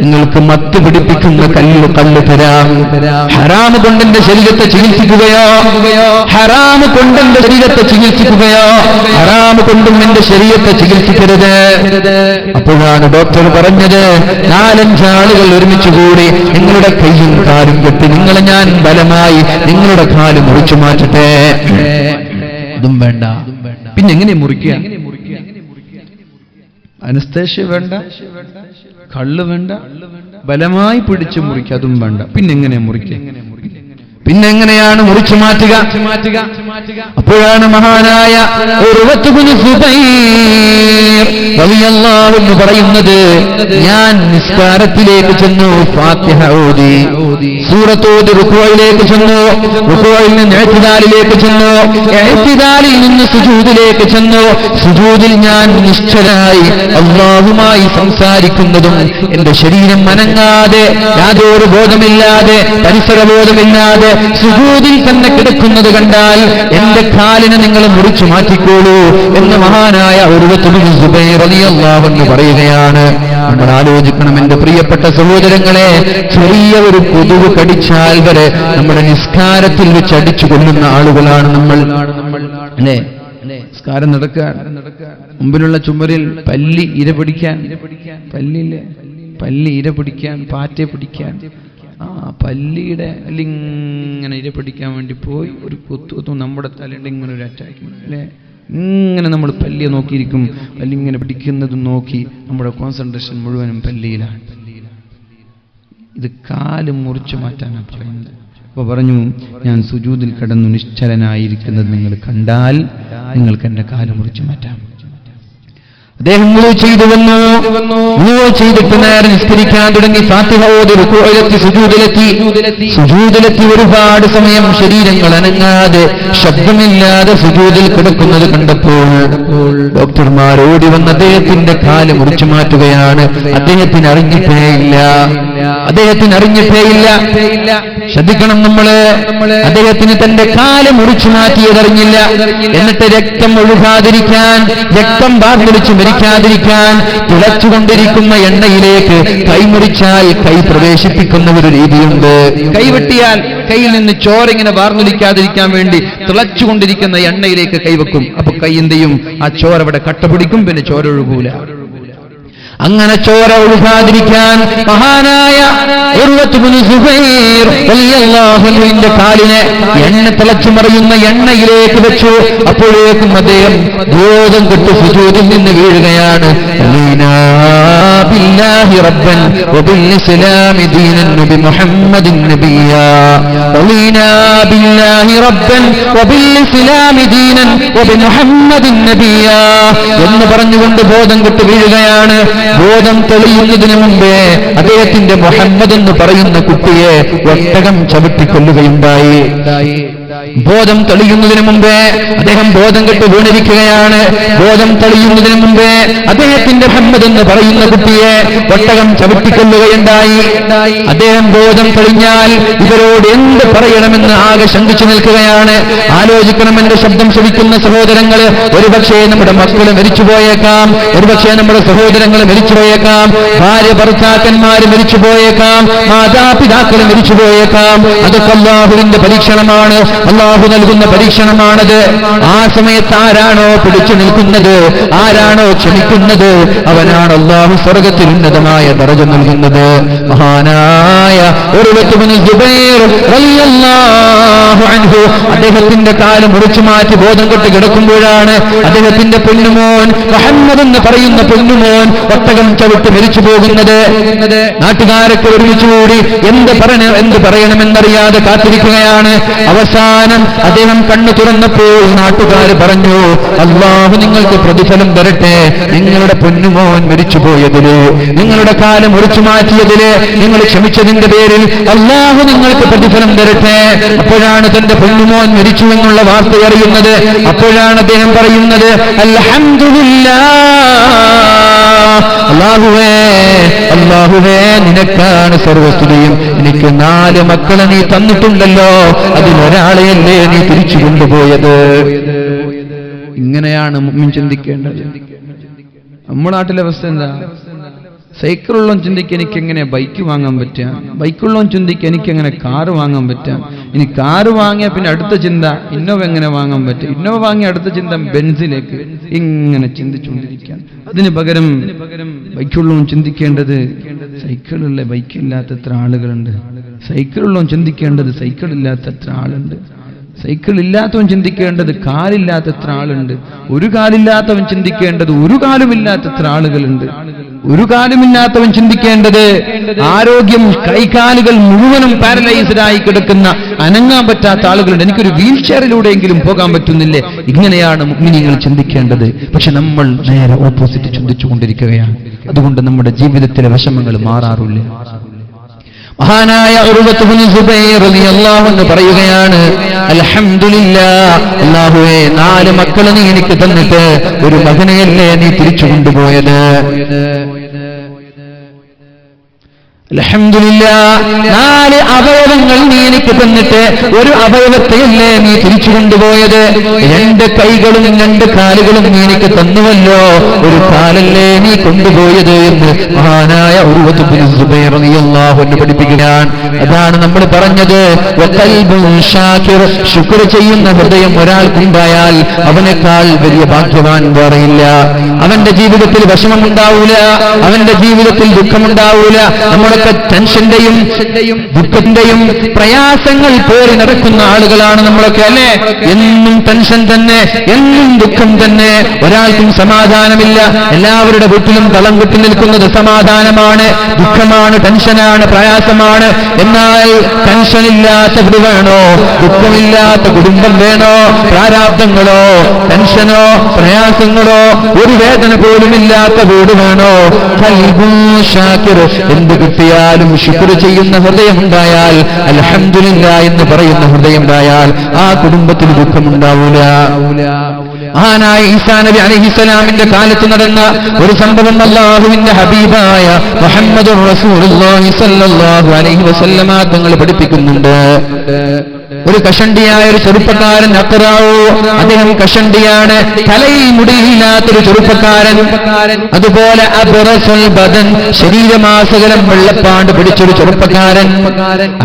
നിങ്ങൾക്ക് മത്ത് പിടിപ്പിക്കുന്ന കല്ല് തരാം. ഹറാമ് കൊണ്ട് എന്റെ ശരീരത്തെ ചികിത്സിക്കുകയോ, ഹറാമ് കൊണ്ട് എന്റെ ശരീരത്തെ ചികിത്സിക്കുകയോ, ഹറാമ് കൊണ്ടും എന്റെ ശരീരത്തെ ചികിത്സിക്കരുത്. അപ്പോഴാണ് ഡോക്ടർ പറഞ്ഞത്, 4-5 ആളുകൾ ഒരുമിച്ച് കൂടി നിങ്ങളുടെ കൈയും കാലും കെട്ടി നിങ്ങളെ ഞാൻ ബലമായി നിങ്ങളുടെ കാല് മുറിച്ചു മാറ്റട്ടെ. അതും വേണ്ട. പിന്നെ എങ്ങനെ മുറിക്കുക? അനസ്തേഷ്യ വേണ്ട, കള്ള് വേണ്ട, ബലമായി പിടിച്ച് മുറിക്കുക, അതും വേണ്ട. പിന്നെങ്ങനെ മുറിക്കുക? പിന്നെങ്ങനെയാണ് മുറിച്ചു മാറ്റുക? അപ്പോഴാണ് മഹാനായ ഉർവത്ത് ഇബ്നു സുബൈർ റളിയല്ലാഹു അൻഹു പറയുന്നത്, ഞാൻ നിസ്കാരത്തിലേക്ക് ചെന്നു, ഫാത്തിഹ ഓതി, സൂറത്ത് ഓതി, റുകൂഇലേക്ക് ചെന്നു, റുകൂഇൽ നിന്ന് ഇഅ്തിദാലിലേക്ക് ചെന്നു, ഇഅ്തിദാലിൽ നിന്ന് സുജൂദിലേക്ക് ചെന്നു. സുജൂദിൽ ഞാൻ നിശ്ചലനായി അല്ലാഹുമായി സംസാരിക്കുന്നതും എന്റെ ശരീരം അനങ്ങാതെ, യാതൊരു ബോധമില്ലാതെ, പരിസരബോധമില്ലാതെ സുജൂദിൽ തന്നെ കിടക്കുന്നത് കണ്ടാൽ എന്റെ കാലിനെ നിങ്ങൾ മുറിച്ചു മാറ്റിക്കോളൂ എന്ന് മഹാനായ ഉർവത്ത് ഇബ്നു സുബൈർ റളിയല്ലാഹു അൻഹു പറയുകയാണ്. നമ്മൾ ആലോചിക്കണം, എന്റെ പ്രിയപ്പെട്ട സഹോദരങ്ങളെ, ചെറിയ ഒരു കൊതുക് കടിച്ചാൽ വരെ നമ്മുടെ നിസ്കാരത്തിൽ വെച്ച് അടിച്ചു കൊല്ലുന്ന ആളുകളാണ് നമ്മൾ, അല്ലേ? നിസ്കാരം നടക്കാൻ മുമ്പിലുള്ള ചുമരിൽ പല്ലി ഇര പിടിക്കാൻ, പല്ലി ഇര പിടിക്കാൻ, പാറ്റ പിടിക്കാൻ, പല്ലിയുടെ ഇങ്ങനെ ഇര പിടിക്കാൻ വേണ്ടി പോയി ഒരു കുത്തു നമ്മുടെ തലയുടെ ഇങ്ങനെ ഒരു അറ്റാക്ക്, അല്ലേ? ഇങ്ങനെ നമ്മൾ പല്ലിയെ നോക്കിയിരിക്കും. പല്ലി ഇങ്ങനെ പിടിക്കുന്നതും നോക്കി നമ്മുടെ കോൺസെൻട്രേഷൻ മുഴുവനും പല്ലിയിലാണ്. ഇത് കാല് മുറിച്ചു മാറ്റാനാണ് പറയുന്നത്. അപ്പൊ പറഞ്ഞു, ഞാൻ സുജൂദിൽ കിടന്നു നിശ്ചലനായിരിക്കുന്നത് നിങ്ങൾ കണ്ടാൽ നിങ്ങൾക്ക് എന്റെ കാല് മുറിച്ചു മാറ്റാം. അദ്ദേഹം ചെയ്തു വന്നു, ചെയ്തിട്ട് നേരെ നിസ്കരിക്കാൻ തുടങ്ങി. ഫാത്തിഹ ഓതി, റുകൂഇലെത്തി, സുജൂദിലെത്തി. ഒരുപാട് സമയം ശരീരങ്ങൾ അനങ്ങാതെ, ശബ്ദമില്ലാതെ സുജൂദിൽ കിടക്കുന്നത് കണ്ടപ്പോൾ ഡോക്ടർമാർ ഓടി വന്ന് അദ്ദേഹത്തിന്റെ കാല് മുറിച്ചു മാറ്റുകയാണ്. അദ്ദേഹത്തിന് അറിഞ്ഞിട്ടേയില്ല. ശ്രദ്ധിക്കണം നമ്മള്, അദ്ദേഹത്തിന് തന്റെ കാല് മുറിച്ചു മാറ്റിയതറിഞ്ഞില്ല. എന്നിട്ട് രക്തം ഒഴുകാതിരിക്കാൻ, രക്തം വാർന്നൊലിച്ച് മരിക്കാതിരിക്കാൻ തിളച്ചുകൊണ്ടിരിക്കുന്ന എണ്ണയിലേക്ക് കൈമുറിച്ചാൽ കൈ പ്രവേശിപ്പിക്കുന്ന ഒരു രീതിയുണ്ട്. കൈവെട്ടിയാൽ കയ്യിൽ നിന്ന് ചോര ഇങ്ങനെ വാർന്നൊലിക്കാതിരിക്കാൻ വേണ്ടി തിളച്ചുകൊണ്ടിരിക്കുന്ന എണ്ണയിലേക്ക് കൈവെക്കും. അപ്പൊ കൈ എന്ത് ചെയ്യും? ആ ചോര അവിടെ കട്ടപിടിക്കും, പിന്നെ ചോര ഒഴുകൂല. അങ്ങനെ ചോര ഒഴുകാതിരിക്കാൻ മഹാനായ ഉർവത്ത് ഇബ്നു സുബൈർ റളിയല്ലാഹു അൻഹുവിന്റെ കാലിനെ എണ്ണ തിളച്ചു മറിയുന്ന എണ്ണയിലേക്ക് വെച്ചു. അപ്പോഴേക്കും അദ്ദേഹം ബോധം കെട്ട് സുജൂദിൽ നിന്ന് വീഴുകയാണ്. ബില്ലാഹി റബ്ബൻ വബിൽ ഇസ്ലാമി ദീനൻ നബി മുഹമ്മദിൻ നബിയാ, റളീനാ ബില്ലാഹി റബ്ബൻ വബിൽ ഇസ്ലാമി ദീനൻ വബി മുഹമ്മദിൻ നബിയാ എന്ന് പറഞ്ഞുകൊണ്ട് ബോധം കെട്ട് വീഴുകയാണ്. ബോധം തെളിയുന്നതിന് മുമ്പേ അദ്ദേഹത്തിന്റെ മുഹമ്മദ് എന്ന് പറയുന്ന കുട്ടിയെ ഒട്ടകം ചവിട്ടിക്കൊല്ലുകയുണ്ടായി. ബോധം തെളിയുന്നതിന് മുമ്പേ അദ്ദേഹം ബോധം കെട്ട് വീണിരിക്കുകയാണ്. ബോധം തെളിയുന്നതിന് മുമ്പേ അദ്ദേഹത്തിന്റെ മുഹമ്മദ് എന്ന് പറയുന്ന കുട്ടിയെ ഒട്ടകം ചവിട്ടിക്കൊല്ലുകയുണ്ടായി. അദ്ദേഹം ബോധം തെളിഞ്ഞാൽ ഇവരോട് എന്ത് പറയണമെന്ന് ആകെ ശങ്കിച്ചു നിൽക്കുകയാണ്. ആലോചിക്കണം, എന്റെ ശബ്ദം ശ്രവിക്കുന്ന സഹോദരങ്ങള്, ഒരുപക്ഷേ നമ്മുടെ മക്കള് മരിച്ചുപോയേക്കാം, ഒരുപക്ഷേ നമ്മുടെ സഹോദരങ്ങൾ മരിച്ചുപോയേക്കാം, ഭാര്യ ഭർത്താക്കന്മാര് മരിച്ചുപോയേക്കാം, മാതാപിതാക്കൾ മരിച്ചുപോയേക്കാം. അതൊക്കെ അല്ലാഹുവിന്റെ പരീക്ഷണമാണ്. അള്ളാഹു നൽകുന്ന പരീക്ഷണമാണത്. ആ സമയത്ത് ആരാണോ പിടിച്ചു നിൽക്കുന്നത്, ആരാണോ ക്ഷമിക്കുന്നത്, അവനാണ് അള്ളാഹു സ്വർഗത്തിൽ ഉന്നതമായ ദറജ നൽകുന്നത്. മഹാനായ ഉർവത്ത് ഇബ്നു സുബൈർ റളിയല്ലാഹു അൻഹു അദ്ദേഹത്തിന്റെ കാല് മുറിച്ചു മാറ്റി ബോധം കെട്ട് കിടക്കുമ്പോഴാണ് അദ്ദേഹത്തിന്റെ പൊന്നുമോൻ മുഹമ്മദ് എന്ന് പറയുന്ന പൊന്നുമോൻ ഒട്ടകം ചവിട്ട് മരിച്ചു പോകുന്നത്. നാട്ടുകാരൊക്കെ ഒരുമിച്ചുകൂടി എന്ത് പറയണമെന്നറിയാതെ കാത്തിരിക്കുകയാണ്. അവസാനം അദ്ദേഹം കണ്ണു തുറന്നപ്പോൾ നാട്ടുകാർ പറഞ്ഞു, അല്ലാഹു നിങ്ങൾക്ക് പ്രതിഫലം തരട്ടെ, നിങ്ങളുടെ പൊന്നുമോൻ മരിച്ചുപോയതില്, നിങ്ങളുടെ കാലം മുറിച്ചു മാറ്റിയതില്, നിങ്ങൾ ക്ഷമിച്ചതിന്റെ പേരിൽ അല്ലാഹു നിങ്ങൾക്ക് പ്രതിഫലം തരട്ടെ. അപ്പോഴാണ് തന്റെ പൊന്നുമോൻ മരിച്ചു എന്നുള്ള വാർത്ത അറിയുന്നത്. അപ്പോഴാണ് അദ്ദേഹം പറയുന്നത്, അൽഹംദുലില്ലാഹ്, അല്ലാഹുവേ നിനക്കാണ് സർവസ്തുതിയും. എനിക്ക് 4 മക്കളെ നീ തന്നിട്ടുണ്ടല്ലോ, അതിലൊരാളെയല്ലേ നീ തിരിച്ചു കൊണ്ടുപോയത്. ഇങ്ങനെയാണ് മുഅ്മിൻ ചിന്തിക്കേണ്ടത്. നമ്മുടെ നാട്ടിലെ അവസ്ഥ എന്താ? സൈക്കിളുള്ളവൻ ചിന്തിക്കുക എനിക്ക് എങ്ങനെ ബൈക്ക് വാങ്ങാൻ പറ്റുക, ബൈക്കുള്ളവൻ ചിന്തിക്കുക എനിക്ക് എങ്ങനെ കാറ് വാങ്ങാൻ പറ്റുക, ഇനി കാറ് വാങ്ങിയ പിന്നെ അടുത്ത ചിന്ത ഇന്നോവ എങ്ങനെ വാങ്ങാൻ പറ്റും, ഇന്നോവ വാങ്ങിയ അടുത്ത ചിന്ത ബെൻസിലേക്ക്. ഇങ്ങനെ ചിന്തിച്ചുകൊണ്ടിരിക്കാൻ. അതിന് പകരം ബൈക്കുള്ളവൻ ചിന്തിക്കേണ്ടത് സൈക്കിളുള്ള ബൈക്കില്ലാത്ത എത്ര ആളുകളുണ്ട്, സൈക്കിളുള്ളവൻ ചിന്തിക്കേണ്ടത് സൈക്കിളില്ലാത്ത എത്ര ആളുണ്ട്, സൈക്കിൾ ഇല്ലാത്തവൻ ചിന്തിക്കേണ്ടത് കാലില്ലാത്ത എത്ര ആളുണ്ട്, ഒരു കാലില്ലാത്തവൻ ചിന്തിക്കേണ്ടത് ഒരു കാലുമില്ലാത്ത എത്ര ആളുകളുണ്ട്, ഒരു കാലുമില്ലാത്തവൻ ചിന്തിക്കേണ്ടത് ആരോഗ്യം കൈകാലുകൾ മുഴുവനും പാരലൈസ്ഡ് ആയി കിടക്കുന്ന അനങ്ങാൻ പറ്റാത്ത ആളുകളുണ്ട്, എനിക്കൊരു വീൽ ചെയറിലൂടെയെങ്കിലും പോകാൻ പറ്റുന്നില്ലേ. ഇങ്ങനെയാണ് മുഅ്മിനീങ്ങൾ ചിന്തിക്കേണ്ടത്. പക്ഷെ നമ്മൾ നേരെ ഓപ്പോസിറ്റ് ചിന്തിച്ചുകൊണ്ടിരിക്കുകയാണ്. അതുകൊണ്ട് നമ്മുടെ ജീവിതത്തിലെ വിഷമങ്ങൾ മാറാറില്ല. മഹാനായ ഉർവത്ത് ഇബ്നു സുബൈർ റളിയല്ലാഹു അൻഹു പറയുകയാണ്, അൽഹംദുലില്ലാഹ്, അല്ലാഹുവേ 4 മക്കളെ നീ എനിക്ക് തന്നിട്ട് ഒരു മകനെയല്ലേ നീ തിരിച്ചു കൊണ്ടുപോയത്. അൽഹംദുലില്ലാഹ്, 4 അവയവങ്ങൾ നീ എനിക്ക് തന്നിട്ട് ഒരു അവയവത്തെയല്ലേ നീ തിരിച്ചു കൊണ്ടുപോയത്. 2 കൈകളും 2 കാലുകളും നീ എനിക്ക് തന്നുവല്ലോ, ഒരു കാലല്ലേ നീ കൊണ്ടുപോയത് എന്ന് മഹാനായ ഉർവത്ത് ഇബ്നു സുബൈർ റളിയല്ലാഹു അൻഹു പഠിപ്പിക്കുകയാണ്. അതാണ് നമ്മൾ പറഞ്ഞത്, വഖൽബുൻ ഷാകിർ, ശുക്ർ ചെയ്യുന്ന ഹൃദയം ഒരാൾക്കുണ്ടായാൽ അവനേക്കാൾ വലിയ ഭാഗ്യവാൻ വേറെയില്ല. അവന്റെ ജീവിതത്തിൽ വിഷമമുണ്ടാവൂല, അവന്റെ ജീവിതത്തിൽ ദുഃഖമുണ്ടാവൂല. നമ്മളൊക്കെ ടെൻഷന്റെയും ദുഃഖത്തിന്റെയും പ്രയാസങ്ങൾ പേറി നടക്കുന്ന ആളുകളാണ് നമ്മളൊക്കെ, അല്ലേ? എന്നും ടെൻഷൻ തന്നെ, എന്നും ദുഃഖം തന്നെ, ഒരാൾക്കും സമാധാനമില്ല. എല്ലാവരുടെ വീട്ടിലും തളം കെട്ടി നിൽക്കുന്നത് സമാധാനമാണ്, ദുഃഖമാണ്, ടെൻഷനാണ്, പ്രയാസമാണ്. എന്നാൽ ടെൻഷനില്ലാത്ത വീട് വേണോ, ദുഃഖമില്ലാത്ത കുടുംബം വേണോ, പ്രാരാബ്ദങ്ങളോ ടെൻഷനോ പ്രയാസങ്ങളോ ഒരു വേദന പോലുമില്ലാത്ത വീട് വേണോ? ഖൽബുൻ ഷാകിർ, എന്ത് കിട്ടിയാലും ശുക്ർ ചെയ്യുന്ന ഹൃദയമുണ്ടായാൽ, അൽഹംദുലില്ലാഹ് എന്ന് പറയുന്ന ഹൃദയമുണ്ടായാൽ ആ കുടുംബത്തിന് ദുഃഖമുണ്ടാവൂല. മഹാനായ ഈസാ നബി അലൈഹിസ്സലാമിന്റെ കാലത്ത് നടന്ന ഒരു സംഭവം അല്ലാഹുവിന്റെ ഹബീബായ മുഹമ്മദുർ റസൂലുള്ളാഹി സ്വല്ലല്ലാഹു അലൈഹി വസല്ലമ തങ്ങൾ പഠിപ്പിക്കുന്നുണ്ട്. ഒരു കഷണ്ടിയായ ഒരു ചെറുപ്പക്കാരൻ അഖ്റാഉ, അദ്ദേഹം കഷണ്ടിയാണ്, തലയിൽ മുടിയില്ലാത്തൊരു ചെറുപ്പക്കാരൻ. അതുപോലെ അബ്റസുൽ ബദൻ, ശരീരമാസകലം വെള്ളപ്പാണ്ട് പിടിച്ചൊരു ചെറുപ്പക്കാരൻ.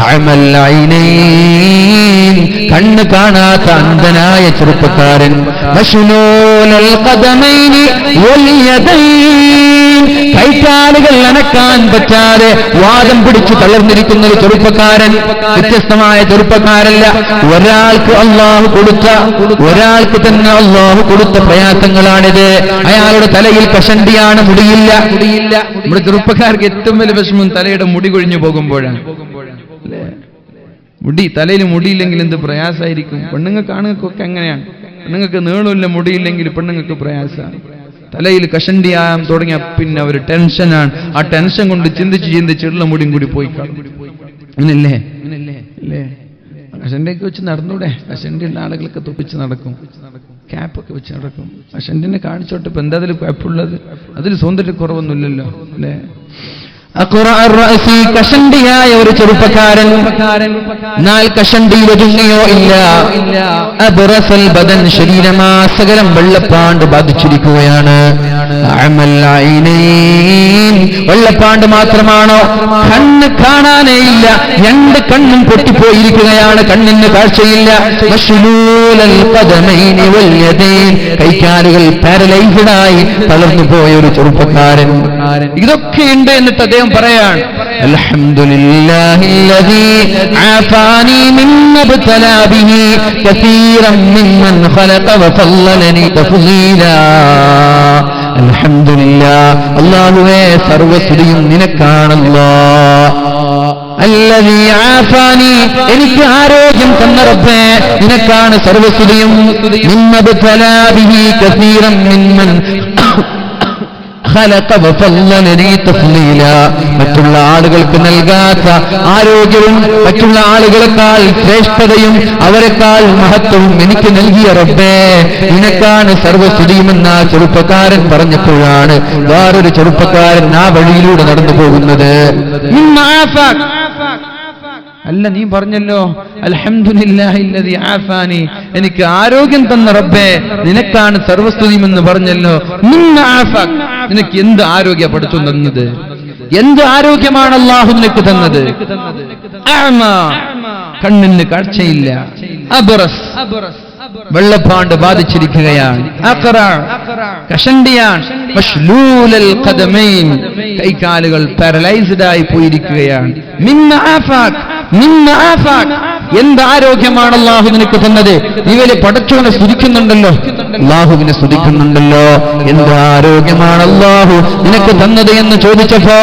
അഅമൽ ഐനൈൻ, കണ്ണ് കാണാത്ത അന്ധനായ ചെറുപ്പക്കാരൻ. മശ്ലൂലുൽ ഖദമൈനി വൽ യദൈൻ, കൈകാലുകൾ അനക്കാൻ പറ്റാതെ വാദം പിടിച്ചു തളർന്നിരിക്കുന്ന ഒരു ചെറുപ്പക്കാരൻ. വ്യത്യസ്തമായ ചെറുപ്പക്കാരല്ല, ഒരാൾക്ക് അല്ലാഹു കൊടുത്ത, ഒരാൾക്ക് തന്നെ അല്ലാഹു കൊടുത്ത പ്രയാസങ്ങളാണിത്. അയാളുടെ തലയിൽ കഷണ്ടിയാണ്, മുടിയില്ല. നമ്മുടെ ചെറുപ്പക്കാർക്ക് ഏറ്റവും വലിയ വിഷമം തലയുടെ മുടി കൊഴിഞ്ഞു പോകുമ്പോഴാണ്. മുടി, തലയിൽ മുടിയില്ലെങ്കിൽ എന്ത് പ്രയാസമായിരിക്കും. പെണ്ണുങ്ങൾക്ക് ആണുങ്ങൾക്കൊക്കെ എങ്ങനെയാണ്, പെണ്ണുങ്ങൾക്ക് നീളമില്ല മുടിയില്ലെങ്കിൽ പെണ്ണുങ്ങൾക്ക് പ്രയാസമാണ്. തലയിൽ കഷണ്ടിയാൻ തുടങ്ങിയ പിന്നെ ഒരു ടെൻഷനാണ്. ആ ടെൻഷൻ കൊണ്ട് ചിന്തിച്ചുള്ള മുടിയും കൂടി പോയി കാണും. അങ്ങനല്ലേ അല്ലേ? കഷണ്ടിയൊക്കെ വെച്ച് നടന്നൂടെ? കഷണ്ടിയുള്ള ആളുകളൊക്കെ തൊപ്പിച്ച് നടക്കും, ക്യാപ്പൊക്കെ വെച്ച് നടക്കും. കഷണ്ടിനെ കാണിച്ചോട്ടെ, ഇപ്പൊ എന്താ അതിൽ കുഴപ്പമുള്ളത്? അതിൽ സൗന്ദര്യക്കുറവൊന്നുമില്ലല്ലോ, അല്ലേ? കഷണ്ടിയായ ഒരു ചെറുപ്പക്കാരൻ, എന്നാൽ കഷണ്ടിയിൽ ഒതുങ്ങിയോ ഇല്ല. അബ്റസൽ ബദൻ, ശരീരമാസകലം വെള്ളപ്പാണ്ട് ബാധിച്ചിരിക്കുകയാണ്. അമൽ ഐനൈൻ, വെള്ളപ്പാണ്ട് മാത്രമാണോ, കണ്ണ് കാണാനേ ഇല്ല, രണ്ട് കണ്ണും പൊട്ടിപ്പോയിരിക്കുകയാണ്, കണ്ണിന് കാഴ്ചയില്ല. മശ്ലൂലൽ ഖദമൈനി വൽ യദൈൻ, കൈകാലുകൾ പാരലൈസ്ഡായി തളർന്നു പോയ ഒരു ചെറുപ്പക്കാരൻ. ഇതൊക്കെയുണ്ട്. എന്നിട്ട് അദ്ദേഹം പറയാൻ, അൽഹംദുലില്ലാഹില്ലദീ ആഫാനി മിമ്മ ബതലാ ബിഹി കസീറൻ മിമ്മൻ ഖലഖ വഫല്ലലനി തഫ്ളീലാ. അൽഹംദുലില്ലാഹ്, അല്ലാഹുവേ സർവസ്തുതിയും നിനക്കാണല്ലോ. അല്ലദീ ആഫാനി, എനിക്ക് ആരോഗ്യം തന്ന റബ്ബേ നിനക്കാണ് സർവസ്തുതിയും. മിമ്മ ബതലാ ബിഹി കസീറൻ മിമ്മൻ മറ്റുള്ള ആളുകൾക്ക് നൽകാത്ത ആരോഗ്യവും മറ്റുള്ള ആളുകളെക്കാൾ ശ്രേഷ്ഠതയും അവരെക്കാൾ മഹത്വവും എനിക്ക് നൽകിയ റബ്ബേ നിനക്കാണ് സർവസ്തുതിയുമെന്ന ചെറുപ്പക്കാരൻ പറഞ്ഞപ്പോഴാണ് വേറൊരു ചെറുപ്പക്കാരൻ ആ വഴിയിലൂടെ നടന്നു പോകുന്നത്. അല്ല, നീ പറഞ്ഞല്ലോ അൽഹംദുലില്ലാഹില്ലദീ ആഫാനി, എനിക്ക് ആരോഗ്യം തന്ന റബ്ബേ നിനക്കാണ് സർവസ്തുതിയുമെന്ന് പറഞ്ഞല്ലോ. നിനക്ക് എന്ത് ആരോഗ്യ പഠിച്ചു തന്നത്? എന്ത് ആരോഗ്യമാണ് അല്ലാഹു നിനക്ക് തന്നത്? കണ്ണിന് കാഴ്ചയില്ല. അബ്റസ്, വെള്ളപ്പാണ്ട് ബാധിച്ചിരിക്കുകയാണ്. കഷണ്ടിയാണ്. മശ്ലൂലൽ ഖദമൈൻ, കൈകാലുകൾ പാരലൈസ്ഡ് ആയി പോയിരിക്കുകയാണ്. എന്ത് ആരോഗ്യമാണ് അല്ലാഹു നിനക്ക് തന്നത്? നീ വലിയ പടച്ചവനെ സ്തുതിക്കുന്നുണ്ടല്ലോ, അല്ലാഹുവിനെ സ്തുതിക്കുന്നുണ്ടല്ലോ. എന്ത് ആരോഗ്യമാണ് അല്ലാഹു നിനക്ക് തന്നത് എന്ന് ചോദിച്ചപ്പോ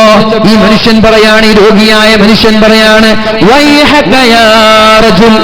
ഈ മനുഷ്യൻ പറയാണ്, ഈ രോഗിയായ മനുഷ്യൻ പറയാണ്, വൈഹക യാ റജുൽ,